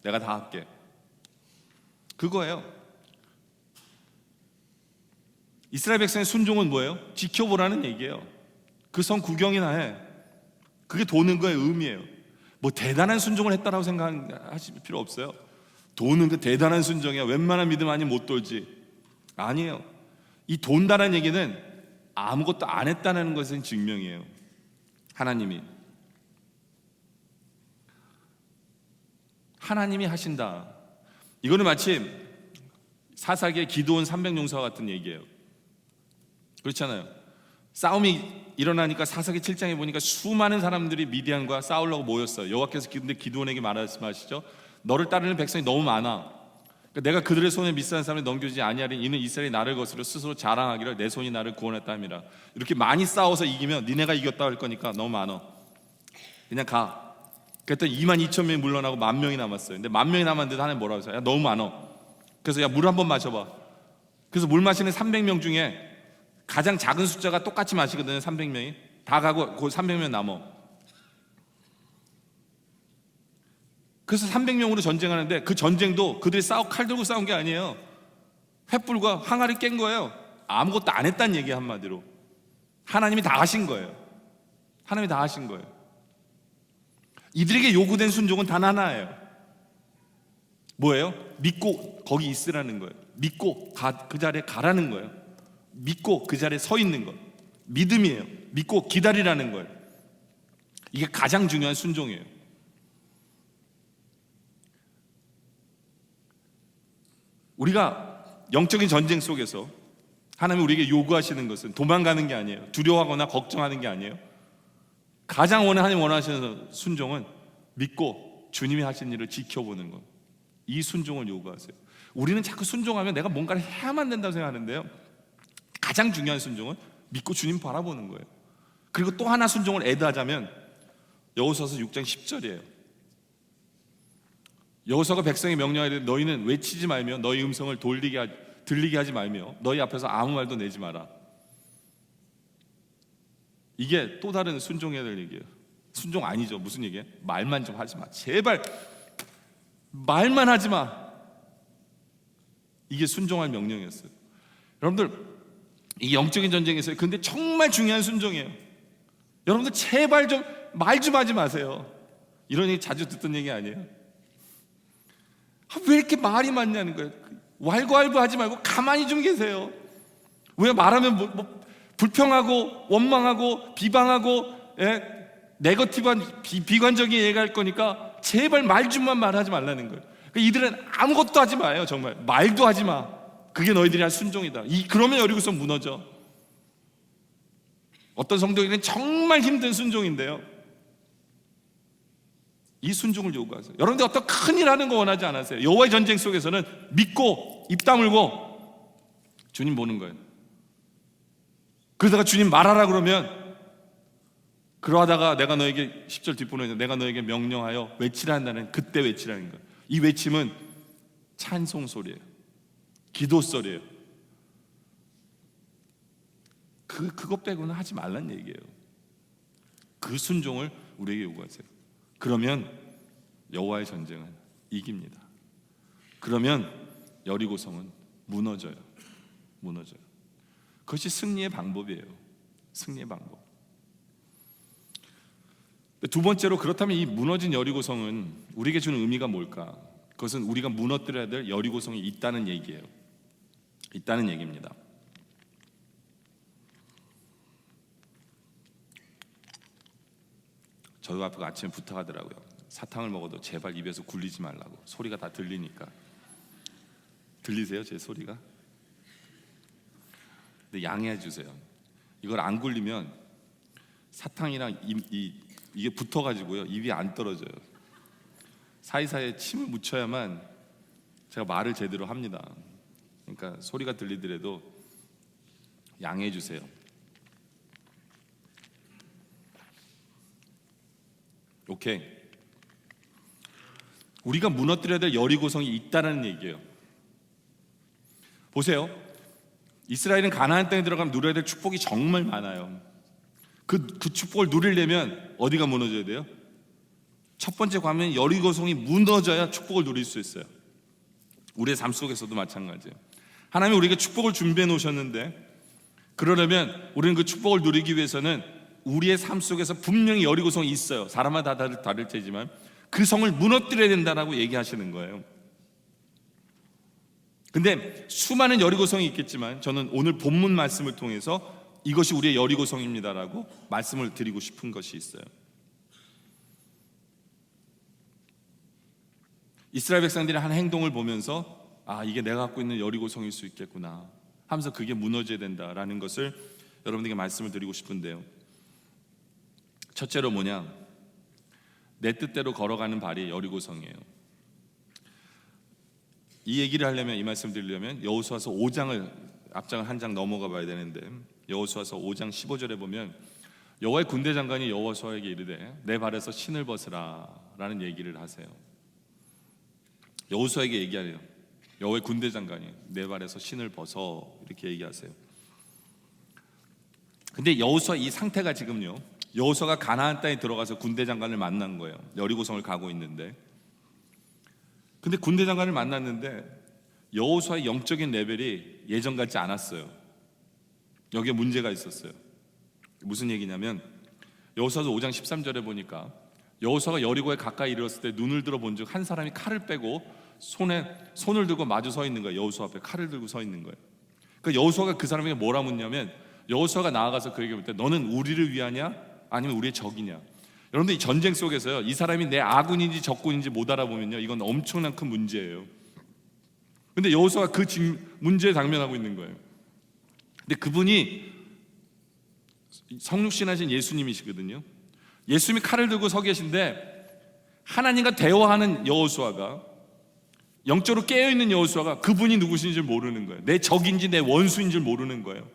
내가 다 할게. 그거예요. 이스라엘 백성의 순종은 뭐예요? 지켜보라는 얘기예요. 그 성 구경이나 해. 그게 도는 거의 의미예요. 뭐 대단한 순종을 했다라고 생각하실 필요 없어요. 도는 그 대단한 순종이야. 웬만한 믿음 아니면 못 돌지. 아니에요. 이 돈다는 얘기는 아무것도 안 했다는 것은 증명이에요. 하나님이 하신다. 이거는 마치 사사기의 기드온 300용사와 같은 얘기예요. 그렇잖아요. 싸움이 일어나니까 사사기 7장에 보니까 수많은 사람들이 미디안과 싸우려고 모였어요. 여호와께서 근데 기드온에게 말씀하시죠. 너를 따르는 백성이 너무 많아. 내가 그들의 손에 미스한 사람을 넘겨주지 아니하리니 이는 이스라엘이 나를 거스려 스스로 자랑하기를 내 손이 나를 구원했다 함이라. 이렇게 많이 싸워서 이기면 니네가 이겼다 할 거니까 너무 많아. 그냥 가. 그랬더니 22,000명이 물러나고 10,000명이 남았어요. 근데 10,000명이 남았는데도 하나님 뭐라고 했어요? 야, 너무 많아. 그래서 야, 물 한번 마셔봐. 그래서 물 마시는 300명 중에 가장 작은 숫자가 똑같이 마시거든요. 300명이 다 가고 그 300명 남어. 그래서 300명으로 전쟁하는데 그 전쟁도 그들이 칼 들고 싸운 게 아니에요. 횃불과 항아리 깬 거예요. 아무것도 안 했다는 얘기 한마디로. 하나님이 다 하신 거예요. 이들에게 요구된 순종은 단 하나예요. 뭐예요? 믿고 거기 있으라는 거예요. 믿고 그 자리에 가라는 거예요. 믿고 그 자리에 서 있는 것. 믿음이에요. 믿고 기다리라는 거예요. 이게 가장 중요한 순종이에요. 우리가 영적인 전쟁 속에서 하나님이 우리에게 요구하시는 것은 도망가는 게 아니에요. 두려워하거나 걱정하는 게 아니에요. 가장 하나님 원하시는 순종은 믿고 주님이 하신 일을 지켜보는 것. 이 순종을 요구하세요. 우리는 자꾸 순종하면 내가 뭔가를 해야만 된다고 생각하는데요, 가장 중요한 순종은 믿고 주님 바라보는 거예요. 그리고 또 하나 순종을 애드하자면 여호수아서 6장 10절이에요. 여호수아가 백성에 명령하되 너희는 외치지 말며 너희 음성을 들리게 하지 말며 너희 앞에서 아무 말도 내지 마라. 이게 또 다른 순종해야 될 얘기예요. 순종 아니죠. 무슨 얘기예요? 말만 좀 하지 마. 제발 말만 하지 마. 이게 순종할 명령이었어요. 여러분들, 이 영적인 전쟁에서요, 근데 정말 중요한 순종이에요. 여러분들 제발 좀 말 좀 하지 마세요. 이런 얘기 자주 듣던 얘기 아니에요? 왜 이렇게 말이 많냐는 거예요. 왈가왈부 하지 말고 가만히 좀 계세요. 왜 말하면 불평하고 원망하고 비방하고, 네거티브한 비관적인 얘기할 거니까 제발 말 좀만 말하지 말라는 거예요. 그러니까 이들은 아무것도 하지 마요. 정말 말도 하지 마. 그게 너희들이 할 순종이다. 그러면 여리고서 무너져. 어떤 성도에게는 정말 힘든 순종인데요, 이 순종을 요구하세요. 여러분들 어떤 큰일 하는 거 원하지 않으세요. 여호와의 전쟁 속에서는 믿고 입 다물고 주님 보는 거예요. 그러다가 주님 말하라 그러면, 그러다가 내가 너에게 10절 뒷부분에 내가 너에게 명령하여 외치라 한다는, 그때 외치라는 거예요. 이 외침은 찬송 소리예요. 기도 소리예요. 그것 빼고는 하지 말란 얘기예요. 그 순종을 우리에게 요구하세요. 그러면 여호와의 전쟁은 이깁니다. 그러면 여리고성은 무너져요. 그것이 승리의 방법이에요. 승리의 방법. 두 번째로, 그렇다면 이 무너진 여리고성은 우리에게 주는 의미가 뭘까? 그것은 우리가 무너뜨려야 될 여리고성이 있다는 얘기예요. 있다는 얘기입니다. 저도 아까 아침에 부탁하더라고요. 사탕을 먹어도 제발 입에서 굴리지 말라고. 소리가 다 들리니까. 들리세요? 제 소리가? 근데 양해해 주세요. 이걸 안 굴리면 사탕이랑 이게 붙어가지고요, 입이 안 떨어져요. 사이사이에 침을 묻혀야만 제가 말을 제대로 합니다. 그러니까 소리가 들리더라도 양해해 주세요. 오케이. 우리가 무너뜨려야 될 여리고성이 있다는 얘기예요. 보세요. 이스라엘은 가나안 땅에 들어가면 누려야 될 축복이 정말 많아요. 그 축복을 누리려면 어디가 무너져야 돼요? 첫 번째 과면 여리고성이 무너져야 축복을 누릴 수 있어요. 우리의 삶 속에서도 마찬가지예요. 하나님이 우리에게 축복을 준비해 놓으셨는데, 그러려면 우리는 그 축복을 누리기 위해서는 우리의 삶 속에서 분명히 여리고성이 있어요. 사람마다 다를 테지만 그 성을 무너뜨려야 된다라고 얘기하시는 거예요. 근데 수많은 여리고성이 있겠지만 저는 오늘 본문 말씀을 통해서 이것이 우리의 여리고성입니다라고 말씀을 드리고 싶은 것이 있어요. 이스라엘 백성들이 한 행동을 보면서 이게 내가 갖고 있는 여리고성일 수 있겠구나 하면서 그게 무너져야 된다라는 것을 여러분들에게 말씀을 드리고 싶은데요. 첫째로 뭐냐? 내 뜻대로 걸어가는 발이 여리고성이에요. 이 얘기를 하려면, 이 말씀 드리려면 여호수아서 5장을 앞장을 한 장 넘어가 봐야 되는데, 여호수아서 5장 15절에 보면 여호와의 군대 장관이 여호수아에게 이르되 내 발에서 신을 벗으라 라는 얘기를 하세요. 여호수아에게 얘기하래요. 여호와의 군대 장관이 내 발에서 신을 벗어, 이렇게 얘기하세요. 근데 여호수아 이 상태가 지금요, 여호수아가 가나안 땅에 들어가서 군대 장관을 만난 거예요. 여리고성을 가고 있는데, 근데 군대 장관을 만났는데 여호수아의 영적인 레벨이 예전 같지 않았어요. 여기에 문제가 있었어요. 무슨 얘기냐면 여호수아서 5장 13절에 보니까 여호수아가 여리고에 가까이 이르렀을 때 눈을 들어 본즉 한 사람이 칼을 빼고 손을 들고 마주 서 있는 거예요. 여호수아 앞에 칼을 들고 서 있는 거예요. 그러니까 여호수아가 그 사람에게 뭐라 묻냐면, 여호수아가 나아가서 그에게 묻되 너는 우리를 위하냐 아니면 우리의 적이냐. 여러분들 이 전쟁 속에서요, 이 사람이 내 아군인지 적군인지 못 알아보면요, 이건 엄청난 큰 문제예요. 근데 여호수아가 그 문제에 당면하고 있는 거예요. 근데 그분이 성육신하신 예수님이시거든요. 예수님이 칼을 들고 서 계신데 하나님과 대화하는 여호수아가, 영적으로 깨어있는 여호수아가 그분이 누구신지 모르는 거예요. 내 적인지 내 원수인 줄 모르는 거예요.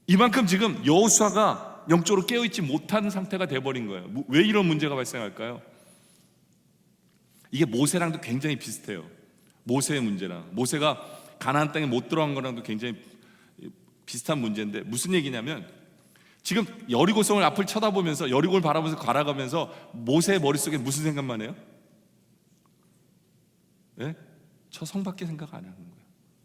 이만큼 지금 여호수아가 영적으로 깨어있지 못하는 상태가 돼버린 거예요. 왜 이런 문제가 발생할까요? 이게 모세랑도 굉장히 비슷해요. 모세의 문제랑, 모세가 가나안 땅에 못 들어간 거랑도 굉장히 비슷한 문제인데, 무슨 얘기냐면 지금 여리고성을 앞을 쳐다보면서, 여리고를 바라보면서 걸어가면서 모세의 머릿속에 무슨 생각만 해요? 네? 저 성밖에 생각 안 하는 거예요.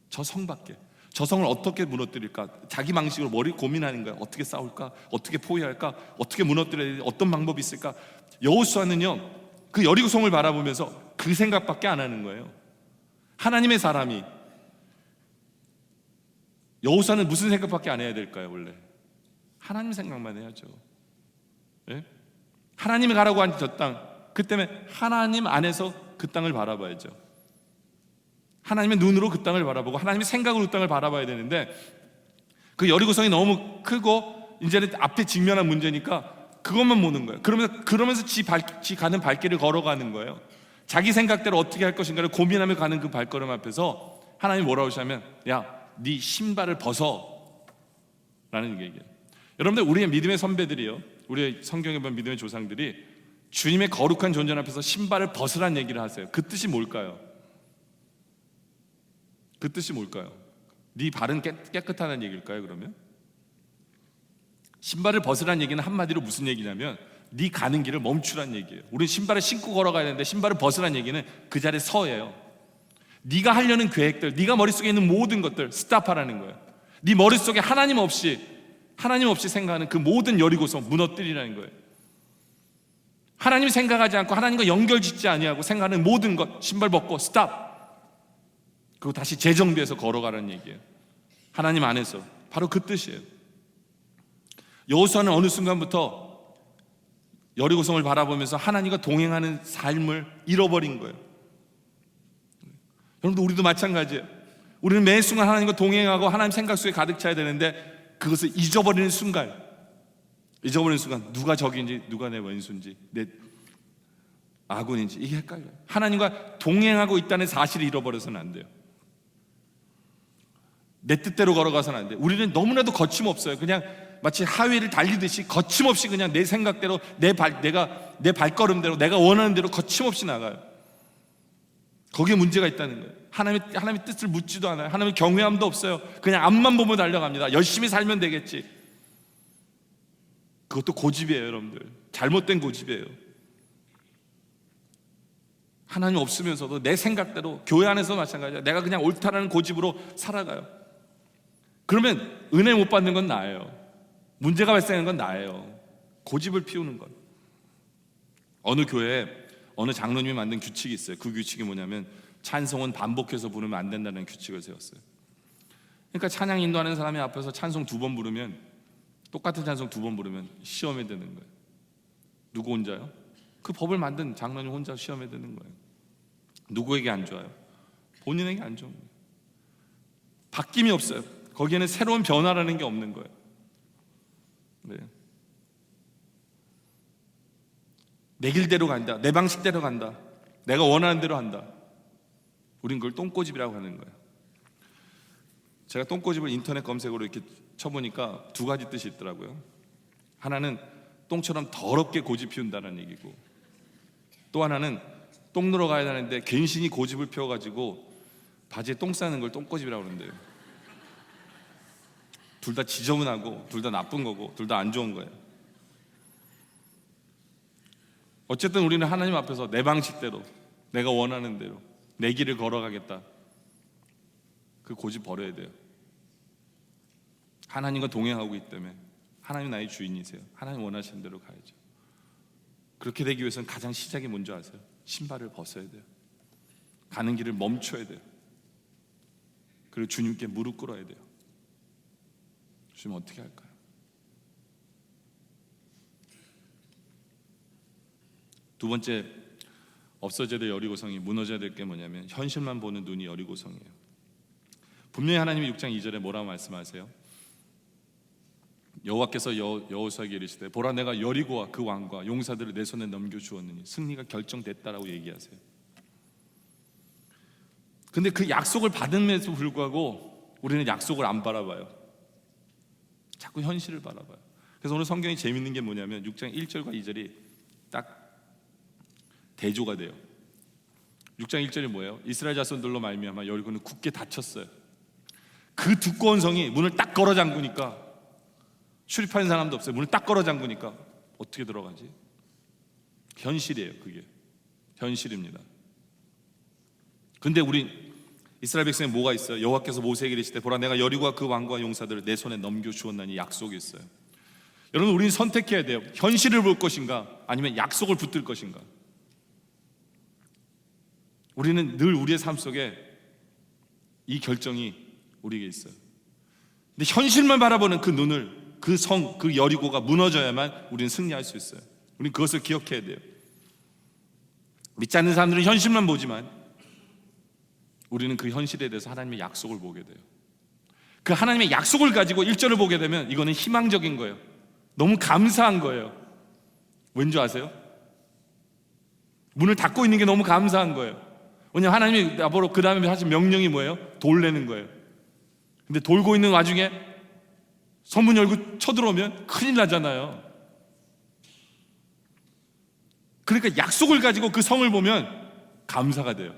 저 성밖에. 저 성을 어떻게 무너뜨릴까? 자기 방식으로 머리 고민하는 거야. 어떻게 싸울까? 어떻게 포위할까? 어떻게 무너뜨려야 되지? 어떤 방법이 있을까? 여호수아는요, 그 여리고성을 바라보면서 그 생각밖에 안 하는 거예요. 하나님의 사람이, 여호수아는 무슨 생각밖에 안 해야 될까요? 원래 하나님 생각만 해야죠. 네? 하나님이 가라고 한 저 땅, 그 때문에 하나님 안에서 그 땅을 바라봐야죠. 하나님의 눈으로 그 땅을 바라보고 하나님의 생각으로 그 땅을 바라봐야 되는데, 그 여리고성이 너무 크고 이제는 앞에 직면한 문제니까 그것만 보는 거예요. 그러면서 지 가는 발길을 걸어가는 거예요. 자기 생각대로 어떻게 할 것인가를 고민하며 가는 그 발걸음 앞에서 하나님이 뭐라고 하시냐면, 야, 네 신발을 벗어 라는 얘기예요. 여러분들, 우리의 믿음의 선배들이요, 우리의 성경에 보면 믿음의 조상들이 주님의 거룩한 존재 앞에서 신발을 벗으라는 얘기를 하세요. 그 뜻이 뭘까요? 그 뜻이 뭘까요? 네 발은 깨끗하다는 얘기일까요? 그러면 신발을 벗으라는 얘기는 한마디로 무슨 얘기냐면 네 가는 길을 멈추라는 얘기예요. 우리는 신발을 신고 걸어가야 되는데 신발을 벗으라는 얘기는 그 자리에 서예요. 네가 하려는 계획들, 네가 머릿속에 있는 모든 것들 스탑하라는 거예요. 네 머릿속에 하나님 없이 생각하는 그 모든 여리고성 무너뜨리라는 거예요. 하나님 생각하지 않고 하나님과 연결짓지 아니하고 생각하는 모든 것 신발 벗고 스탑. 그리고 다시 재정비해서 걸어가라는 얘기예요. 하나님 안에서. 바로 그 뜻이에요. 여호수아는 어느 순간부터 여리고성을 바라보면서 하나님과 동행하는 삶을 잃어버린 거예요. 여러분들, 우리도 마찬가지예요. 우리는 매 순간 하나님과 동행하고 하나님 생각 속에 가득 차야 되는데 그것을 잊어버리는 순간 누가 적인지 누가 내 원수인지 내 아군인지 이게 헷갈려요. 하나님과 동행하고 있다는 사실을 잃어버려서는 안 돼요. 내 뜻대로 걸어가서는 안 돼요. 우리는 너무나도 거침없어요. 그냥 마치 하위를 달리듯이 거침없이 그냥 내 생각대로 내 발걸음대로 내가 원하는 대로 거침없이 나가요. 거기에 문제가 있다는 거예요. 하나님의 뜻을 묻지도 않아요. 하나님의 경외함도 없어요. 그냥 앞만 보면 달려갑니다. 열심히 살면 되겠지. 그것도 고집이에요, 여러분들. 잘못된 고집이에요. 하나님 없으면서도 내 생각대로, 교회 안에서 마찬가지예요. 내가 그냥 옳다라는 고집으로 살아가요. 그러면 은혜 못 받는 건 나예요. 문제가 발생하는 건 나예요. 고집을 피우는 건. 어느 교회에 어느 장로님이 만든 규칙이 있어요. 그 규칙이 뭐냐면 찬송은 반복해서 부르면 안 된다는 규칙을 세웠어요. 그러니까 찬양 인도하는 사람이 앞에서 찬송 2번 부르면, 똑같은 찬송 2번 부르면 시험에 드는 거예요. 누구 혼자요? 그 법을 만든 장로님 혼자 시험에 드는 거예요. 누구에게 안 좋아요? 본인에게 안 좋은 거예요. 바뀜이 없어요. 거기에는 새로운 변화라는 게 없는 거예요. 네. 내 길대로 간다, 내 방식대로 간다, 내가 원하는 대로 한다. 우린 그걸 똥꼬집이라고 하는 거예요. 제가 똥꼬집을 인터넷 검색으로 이렇게 쳐보니까 2가지 뜻이 있더라고요. 하나는 똥처럼 더럽게 고집 피운다는 얘기고, 또 하나는 똥 누러 가야 되는데 괜시니 고집을 피워가지고 바지에 똥 싸는 걸 똥꼬집이라고 그러는데요. 둘 다 지저분하고 둘 다 나쁜 거고 둘 다 안 좋은 거예요. 어쨌든 우리는 하나님 앞에서 내 방식대로, 내가 원하는 대로 내 길을 걸어가겠다. 그 고집 버려야 돼요. 하나님과 동행하고 있기 때문에 하나님 나의 주인이세요. 하나님 원하시는 대로 가야죠. 그렇게 되기 위해서는 가장 시작이 뭔지 아세요? 신발을 벗어야 돼요. 가는 길을 멈춰야 돼요. 그리고 주님께 무릎 꿇어야 돼요. 주님 어떻게 할까요? 두 번째, 없어져야 될 여리고성이, 무너져야 될 게 뭐냐면 현실만 보는 눈이 여리고성이에요. 분명히 하나님이 6장 2절에 뭐라고 말씀하세요? 여호와께서 여호수아에게 이르시되 보라, 내가 여리고와 그 왕과 용사들을 내 손에 넘겨주었느니 승리가 결정됐다라고 얘기하세요. 근데 그 약속을 받음에도 불구하고 우리는 약속을 안 바라봐요. 자꾸 현실을 바라봐요. 그래서 오늘 성경이 재밌는 게 뭐냐면 6장 1절과 2절이 딱 대조가 돼요. 6장 1절이 뭐예요? 이스라엘 자손들로 말미암아 여리고는 굳게 닫혔어요. 그 두꺼운 성이 문을 딱 걸어 잠그니까, 출입하는 사람도 없어요. 문을 딱 걸어 잠그니까 어떻게 들어가지? 현실이에요. 그게 현실입니다. 근데 우리 이스라엘 백성에 뭐가 있어요? 여호와께서 모세에게 이르시되 보라, 내가 여리고와 그 왕과 용사들을 내 손에 넘겨주었나니 약속이 있어요. 여러분, 우리는 선택해야 돼요. 현실을 볼 것인가 아니면 약속을 붙들 것인가. 우리는 늘 우리의 삶 속에 이 결정이 우리에게 있어요. 근데 현실만 바라보는 그 눈을, 그 성, 그 여리고가 무너져야만 우리는 승리할 수 있어요. 우리는 그것을 기억해야 돼요. 믿지 않는 사람들은 현실만 보지만 우리는 그 현실에 대해서 하나님의 약속을 보게 돼요. 그 하나님의 약속을 가지고 1절을 보게 되면 이거는 희망적인 거예요. 너무 감사한 거예요. 왠지 아세요? 문을 닫고 있는 게 너무 감사한 거예요. 왜냐하면 하나님이 나보고 그 다음에 하신 명령이 뭐예요? 돌래는 거예요. 근데 돌고 있는 와중에 선문 열고 쳐들어오면 큰일 나잖아요. 그러니까 약속을 가지고 그 성을 보면 감사가 돼요.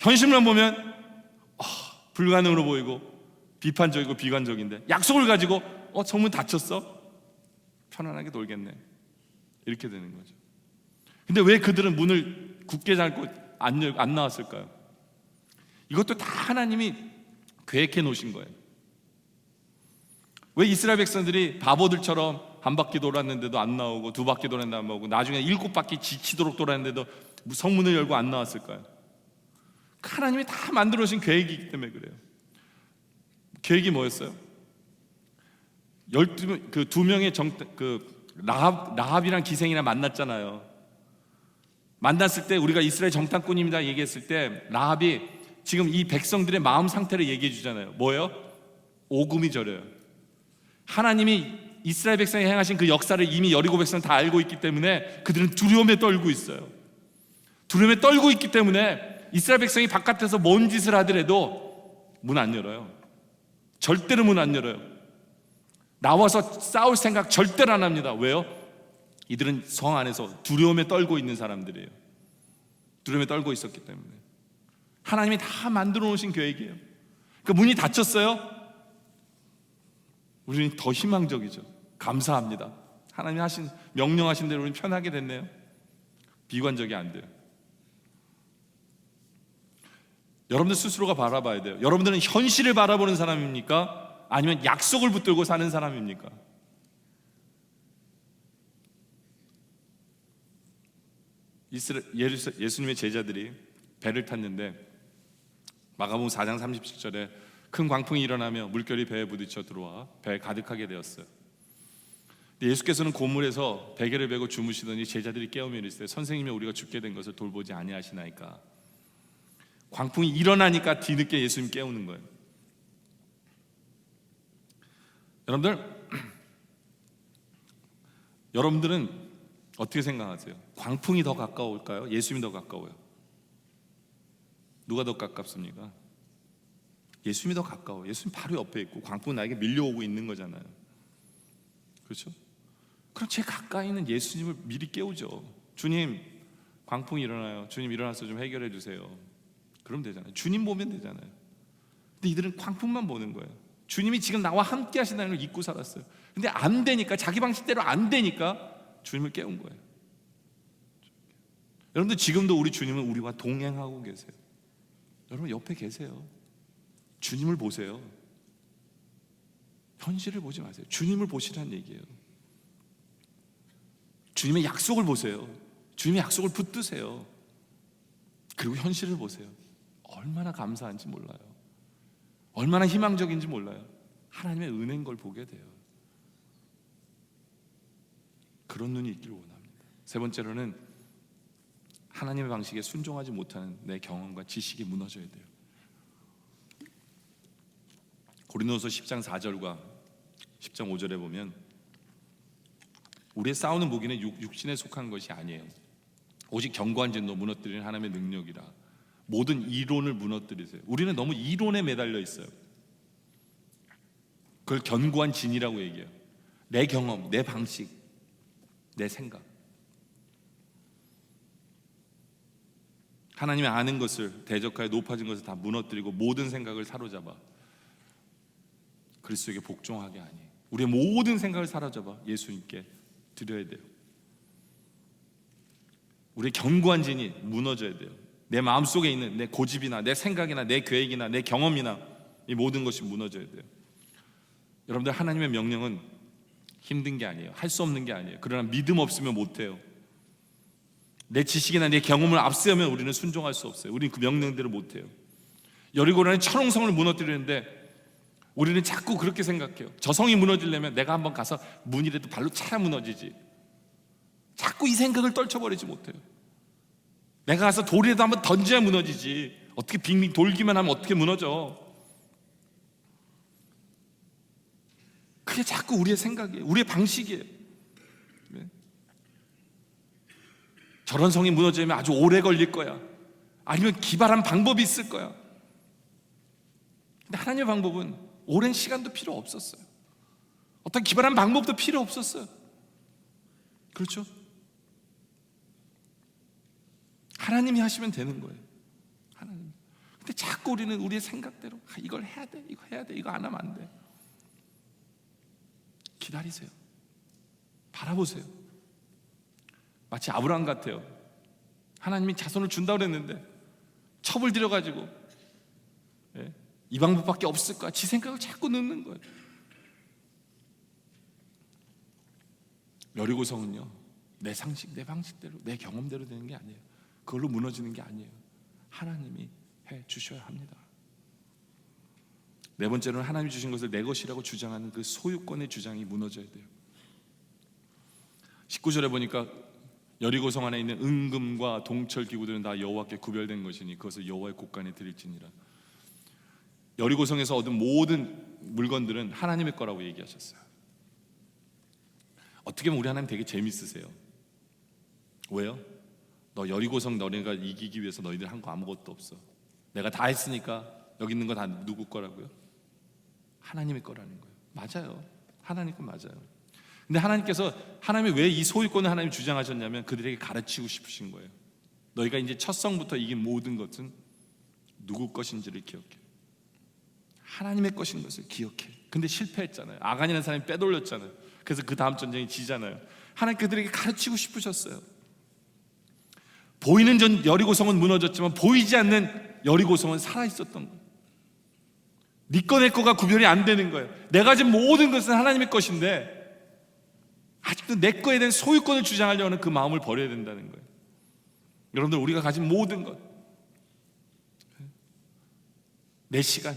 현실만 보면 불가능으로 보이고 비판적이고 비관적인데, 약속을 가지고 성문 닫혔어? 편안하게 놀겠네, 이렇게 되는 거죠. 근데 왜 그들은 문을 굳게 잡고 안 나왔을까요? 이것도 다 하나님이 계획해 놓으신 거예요. 왜 이스라엘 백성들이 바보들처럼 한 바퀴 돌았는데도 안 나오고, 두 바퀴 돌았는데 안 나오고, 나중에 7바퀴 지치도록 돌았는데도 성문을 열고 안 나왔을까요? 하나님이 다 만들어 놓으신 계획이기 때문에 그래요. 계획이 뭐였어요? 12명의 라합이랑 기생이랑 만났잖아요. 만났을 때 우리가 이스라엘 정탐꾼입니다 얘기했을 때 라합이 지금 이 백성들의 마음 상태를 얘기해 주잖아요. 뭐예요? 오금이 저려요. 하나님이 이스라엘 백성이 행하신 그 역사를 이미 여리고 백성은 다 알고 있기 때문에 그들은 두려움에 떨고 있어요. 두려움에 떨고 있기 때문에 이스라엘 백성이 바깥에서 뭔 짓을 하더라도 문 안 열어요. 절대로 문 안 열어요. 나와서 싸울 생각 절대로 안 합니다. 왜요? 이들은 성 안에서 두려움에 떨고 있는 사람들이에요. 두려움에 떨고 있었기 때문에. 하나님이 다 만들어 놓으신 계획이에요. 그러니까 문이 닫혔어요? 우리는 더 희망적이죠. 감사합니다. 하나님이 명령하신 대로 우리는 편하게 됐네요. 비관적이 안 돼요. 여러분들 스스로가 바라봐야 돼요. 여러분들은 현실을 바라보는 사람입니까? 아니면 약속을 붙들고 사는 사람입니까? 예수님의 제자들이 배를 탔는데 마가복음 4장 37절에 큰 광풍이 일어나며 물결이 배에 부딪혀 들어와 배에 가득하게 되었어요. 예수께서는 고물에서 베개를 베고 주무시더니 제자들이 깨우며 이르시되 선생님이 우리가 죽게 된 것을 돌보지 아니하시나이까. 광풍이 일어나니까 뒤늦게 예수님 깨우는 거예요. 여러분들은 어떻게 생각하세요? 광풍이 더 가까울까요? 예수님이 더 가까워요? 누가 더 가깝습니까? 예수님이 더 가까워요. 예수님 바로 옆에 있고 광풍은 나에게 밀려오고 있는 거잖아요. 그렇죠? 그럼 제일 가까이 있는 예수님을 미리 깨우죠. 주님, 광풍이 일어나요. 주님 일어나서 좀 해결해 주세요. 그럼 되잖아요. 주님 보면 되잖아요. 근데 이들은 광풍만 보는 거예요. 주님이 지금 나와 함께 하신다는 걸 잊고 살았어요. 근데 안 되니까, 자기 방식대로 안 되니까 주님을 깨운 거예요. 여러분들 지금도 우리 주님은 우리와 동행하고 계세요. 여러분 옆에 계세요. 주님을 보세요. 현실을 보지 마세요. 주님을 보시라는 얘기예요. 주님의 약속을 보세요. 주님의 약속을 붙드세요. 그리고 현실을 보세요. 얼마나 감사한지 몰라요. 얼마나 희망적인지 몰라요. 하나님의 은혜인 걸 보게 돼요. 그런 눈이 있기를 원합니다. 세 번째로는 하나님의 방식에 순종하지 못하는 내 경험과 지식이 무너져야 돼요. 고린도서 10장 4절과 10장 5절에 보면 우리의 싸우는 무기는 육신에 속한 것이 아니에요. 오직 견고한 진노 무너뜨리는 하나님의 능력이라. 모든 이론을 무너뜨리세요. 우리는 너무 이론에 매달려 있어요. 그걸 견고한 진이라고 얘기해요. 내 경험, 내 방식, 내 생각. 하나님의 아는 것을, 대적하여 높아진 것을 다 무너뜨리고 모든 생각을 사로잡아 그리스도에게 복종하게 하니 우리의 모든 생각을 사로잡아 예수님께 드려야 돼요. 우리의 견고한 진이 무너져야 돼요. 내 마음속에 있는 내 고집이나 내 생각이나 내 계획이나 내 경험이나 이 모든 것이 무너져야 돼요. 여러분들, 하나님의 명령은 힘든 게 아니에요. 할 수 없는 게 아니에요. 그러나 믿음 없으면 못해요. 내 지식이나 내 경험을 앞세우면 우리는 순종할 수 없어요. 우리는 그 명령대로 못해요. 여리고라는 천홍성을 무너뜨리는데 우리는 자꾸 그렇게 생각해요. 저 성이 무너지려면 내가 한번 가서 문이라도 발로 차야 무너지지. 자꾸 이 생각을 떨쳐버리지 못해요. 내가 가서 돌이라도 한번 던져야 무너지지. 어떻게 빙빙 돌기만 하면 어떻게 무너져. 그게 자꾸 우리의 생각이에요. 우리의 방식이에요. 저런 성이 무너지면 아주 오래 걸릴 거야. 아니면 기발한 방법이 있을 거야. 근데 하나님의 방법은 오랜 시간도 필요 없었어요. 어떤 기발한 방법도 필요 없었어요. 그렇죠? 하나님이 하시면 되는 거예요. 하나님. 근데 자꾸 우리는 우리의 생각대로 이걸 해야 돼, 이거 해야 돼, 이거 안 하면 안 돼. 기다리세요. 바라보세요. 마치 아브라함 같아요. 하나님이 자손을 준다고 그랬는데 첩을 들여가지고 이 방법밖에 없을 거야. 지 생각을 자꾸 넣는 거예요. 여리고성은요, 내 상식, 내 방식대로, 내 경험대로 되는 게 아니에요. 그걸로 무너지는 게 아니에요. 하나님이 해 주셔야 합니다. 네 번째로는 하나님이 주신 것을 내 것이라고 주장하는 그 소유권의 주장이 무너져야 돼요. 19절에 보니까 여리고성 안에 있는 은금과 동철 기구들은 다 여호와께 구별된 것이니 그것을 여호와의 곳간에 드릴지니라. 여리고성에서 얻은 모든 물건들은 하나님의 거라고 얘기하셨어요. 어떻게 보면 우리 하나님 되게 재밌으세요. 왜요? 너 여리고성 너네가 이기기 위해서 너희들 한 거 아무것도 없어. 내가 다 했으니까 여기 있는 거 다 누구 거라고요? 하나님의 거라는 거예요. 맞아요. 하나님 거 맞아요. 근데 하나님께서 하나님이 왜 이 소유권을 하나님 주장하셨냐면 그들에게 가르치고 싶으신 거예요. 너희가 이제 첫 성부터 이긴 모든 것은 누구 것인지를 기억해. 하나님의 것인 것을 기억해. 근데 실패했잖아요. 아간이라는 사람이 빼돌렸잖아요. 그래서 그 다음 전쟁이 지잖아요. 하나님 그들에게 가르치고 싶으셨어요. 보이는 전 여리고성은 무너졌지만 보이지 않는 여리고성은 살아있었던 거예요. 네 거 내 거가 구별이 안 되는 거예요. 내가 가진 모든 것은 하나님의 것인데 아직도 내 거에 대한 소유권을 주장하려고 하는 그 마음을 버려야 된다는 거예요. 여러분들, 우리가 가진 모든 것, 내 시간,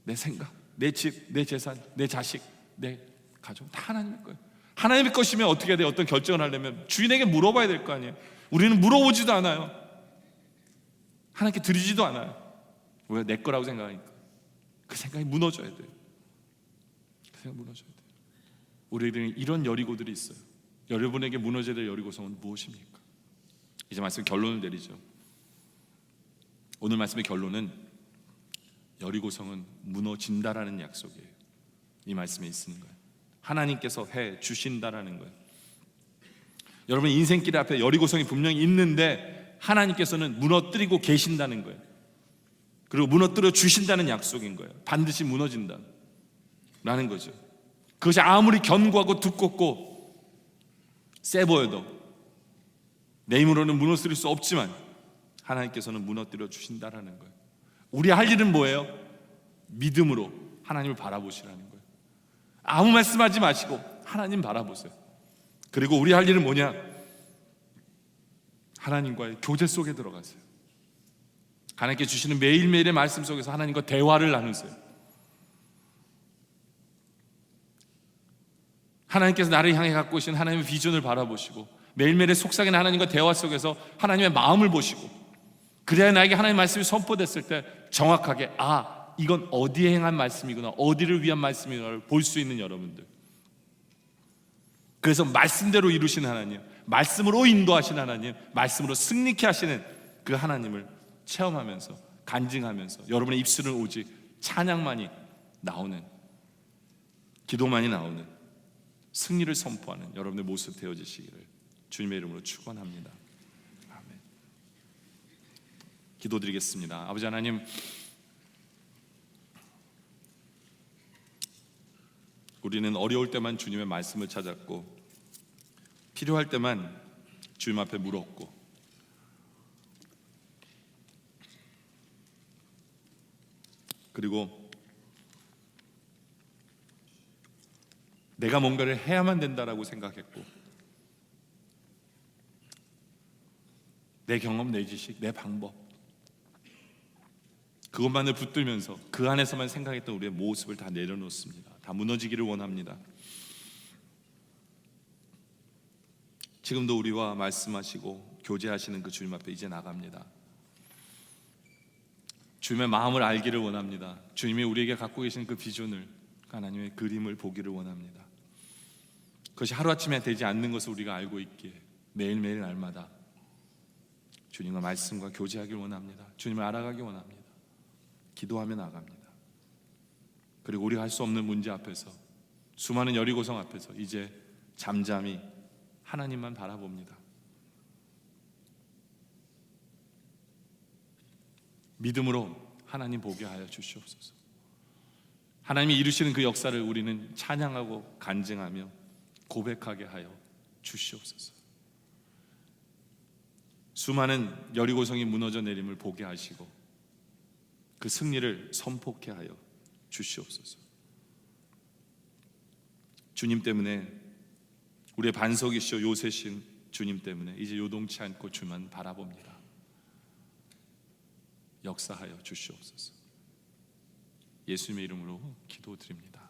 내 생각, 내 집, 내 재산, 내 자식, 내 가족 다 하나님의 거예요. 하나님의 것이면 어떻게 해야 돼요? 어떤 결정을 하려면 주인에게 물어봐야 될 거 아니에요. 우리는 물어보지도 않아요. 하나님께 드리지도 않아요. 왜? 내 거라고 생각하니까. 그 생각이 무너져야 돼요. 그 생각이 무너져야 돼요. 우리에게는 이런 여리고들이 있어요. 여러분에게 무너져야 될 여리고성은 무엇입니까? 이제 말씀 결론을 내리죠. 오늘 말씀의 결론은 여리고성은 무너진다라는 약속이에요. 이 말씀에 있는 거예요. 하나님께서 해 주신다라는 거예요. 여러분 인생길 앞에 여리고성이 분명히 있는데 하나님께서는 무너뜨리고 계신다는 거예요. 그리고 무너뜨려 주신다는 약속인 거예요. 반드시 무너진다라는 거죠. 그것이 아무리 견고하고 두껍고 세 보여도 내 힘으로는 무너뜨릴 수 없지만 하나님께서는 무너뜨려 주신다라는 거예요. 우리 할 일은 뭐예요? 믿음으로 하나님을 바라보시라는 거예요. 아무 말씀하지 마시고 하나님 바라보세요. 그리고 우리 할 일은 뭐냐? 하나님과의 교제 속에 들어가세요. 하나님께 주시는 매일매일의 말씀 속에서 하나님과 대화를 나누세요. 하나님께서 나를 향해 갖고 오신 하나님의 비전을 바라보시고 매일매일의 속삭이는 하나님과 대화 속에서 하나님의 마음을 보시고, 그래야 나에게 하나님의 말씀이 선포됐을 때 정확하게 이건 어디에 행한 말씀이구나, 어디를 위한 말씀이구나를 볼 수 있는 여러분들. 그래서 말씀대로 이루시는 하나님, 말씀으로 인도하시는 하나님, 말씀으로 승리케 하시는 그 하나님을 체험하면서 간증하면서 여러분의 입술은 오직 찬양만이 나오는, 기도만이 나오는 승리를 선포하는 여러분의 모습 되어지시기를 주님의 이름으로 축원합니다. 아멘. 기도드리겠습니다. 아버지 하나님, 우리는 어려울 때만 주님의 말씀을 찾았고 필요할 때만 주님 앞에 물었고, 그리고 내가 뭔가를 해야만 된다라고 생각했고, 내 경험, 내 지식, 내 방법, 그것만을 붙들면서 그 안에서만 생각했던 우리의 모습을 다 내려놓습니다. 다 무너지기를 원합니다. 지금도 우리와 말씀하시고 교제하시는 그 주님 앞에 이제 나갑니다. 주님의 마음을 알기를 원합니다. 주님이 우리에게 갖고 계신 그 비전을, 하나님의 그림을 보기를 원합니다. 그것이 하루아침에 되지 않는 것을 우리가 알고 있기에 매일매일 날마다 주님과 말씀과 교제하길 원합니다. 주님을 알아가기 원합니다. 기도하며 나갑니다. 그리고 우리가 할 수 없는 문제 앞에서, 수많은 여리고성 앞에서 이제 잠잠히 하나님만 바라봅니다. 믿음으로 하나님 보게 하여 주시옵소서. 하나님이 이루시는 그 역사를 우리는 찬양하고 간증하며 고백하게 하여 주시옵소서. 수많은 여리고성이 무너져 내림을 보게 하시고 그 승리를 선포케 하여 주시옵소서. 주님 때문에, 우리의 반석이시오 요새신 주님 때문에 이제 요동치 않고 주만 바라봅니다. 역사하여 주시옵소서. 예수님의 이름으로 기도드립니다.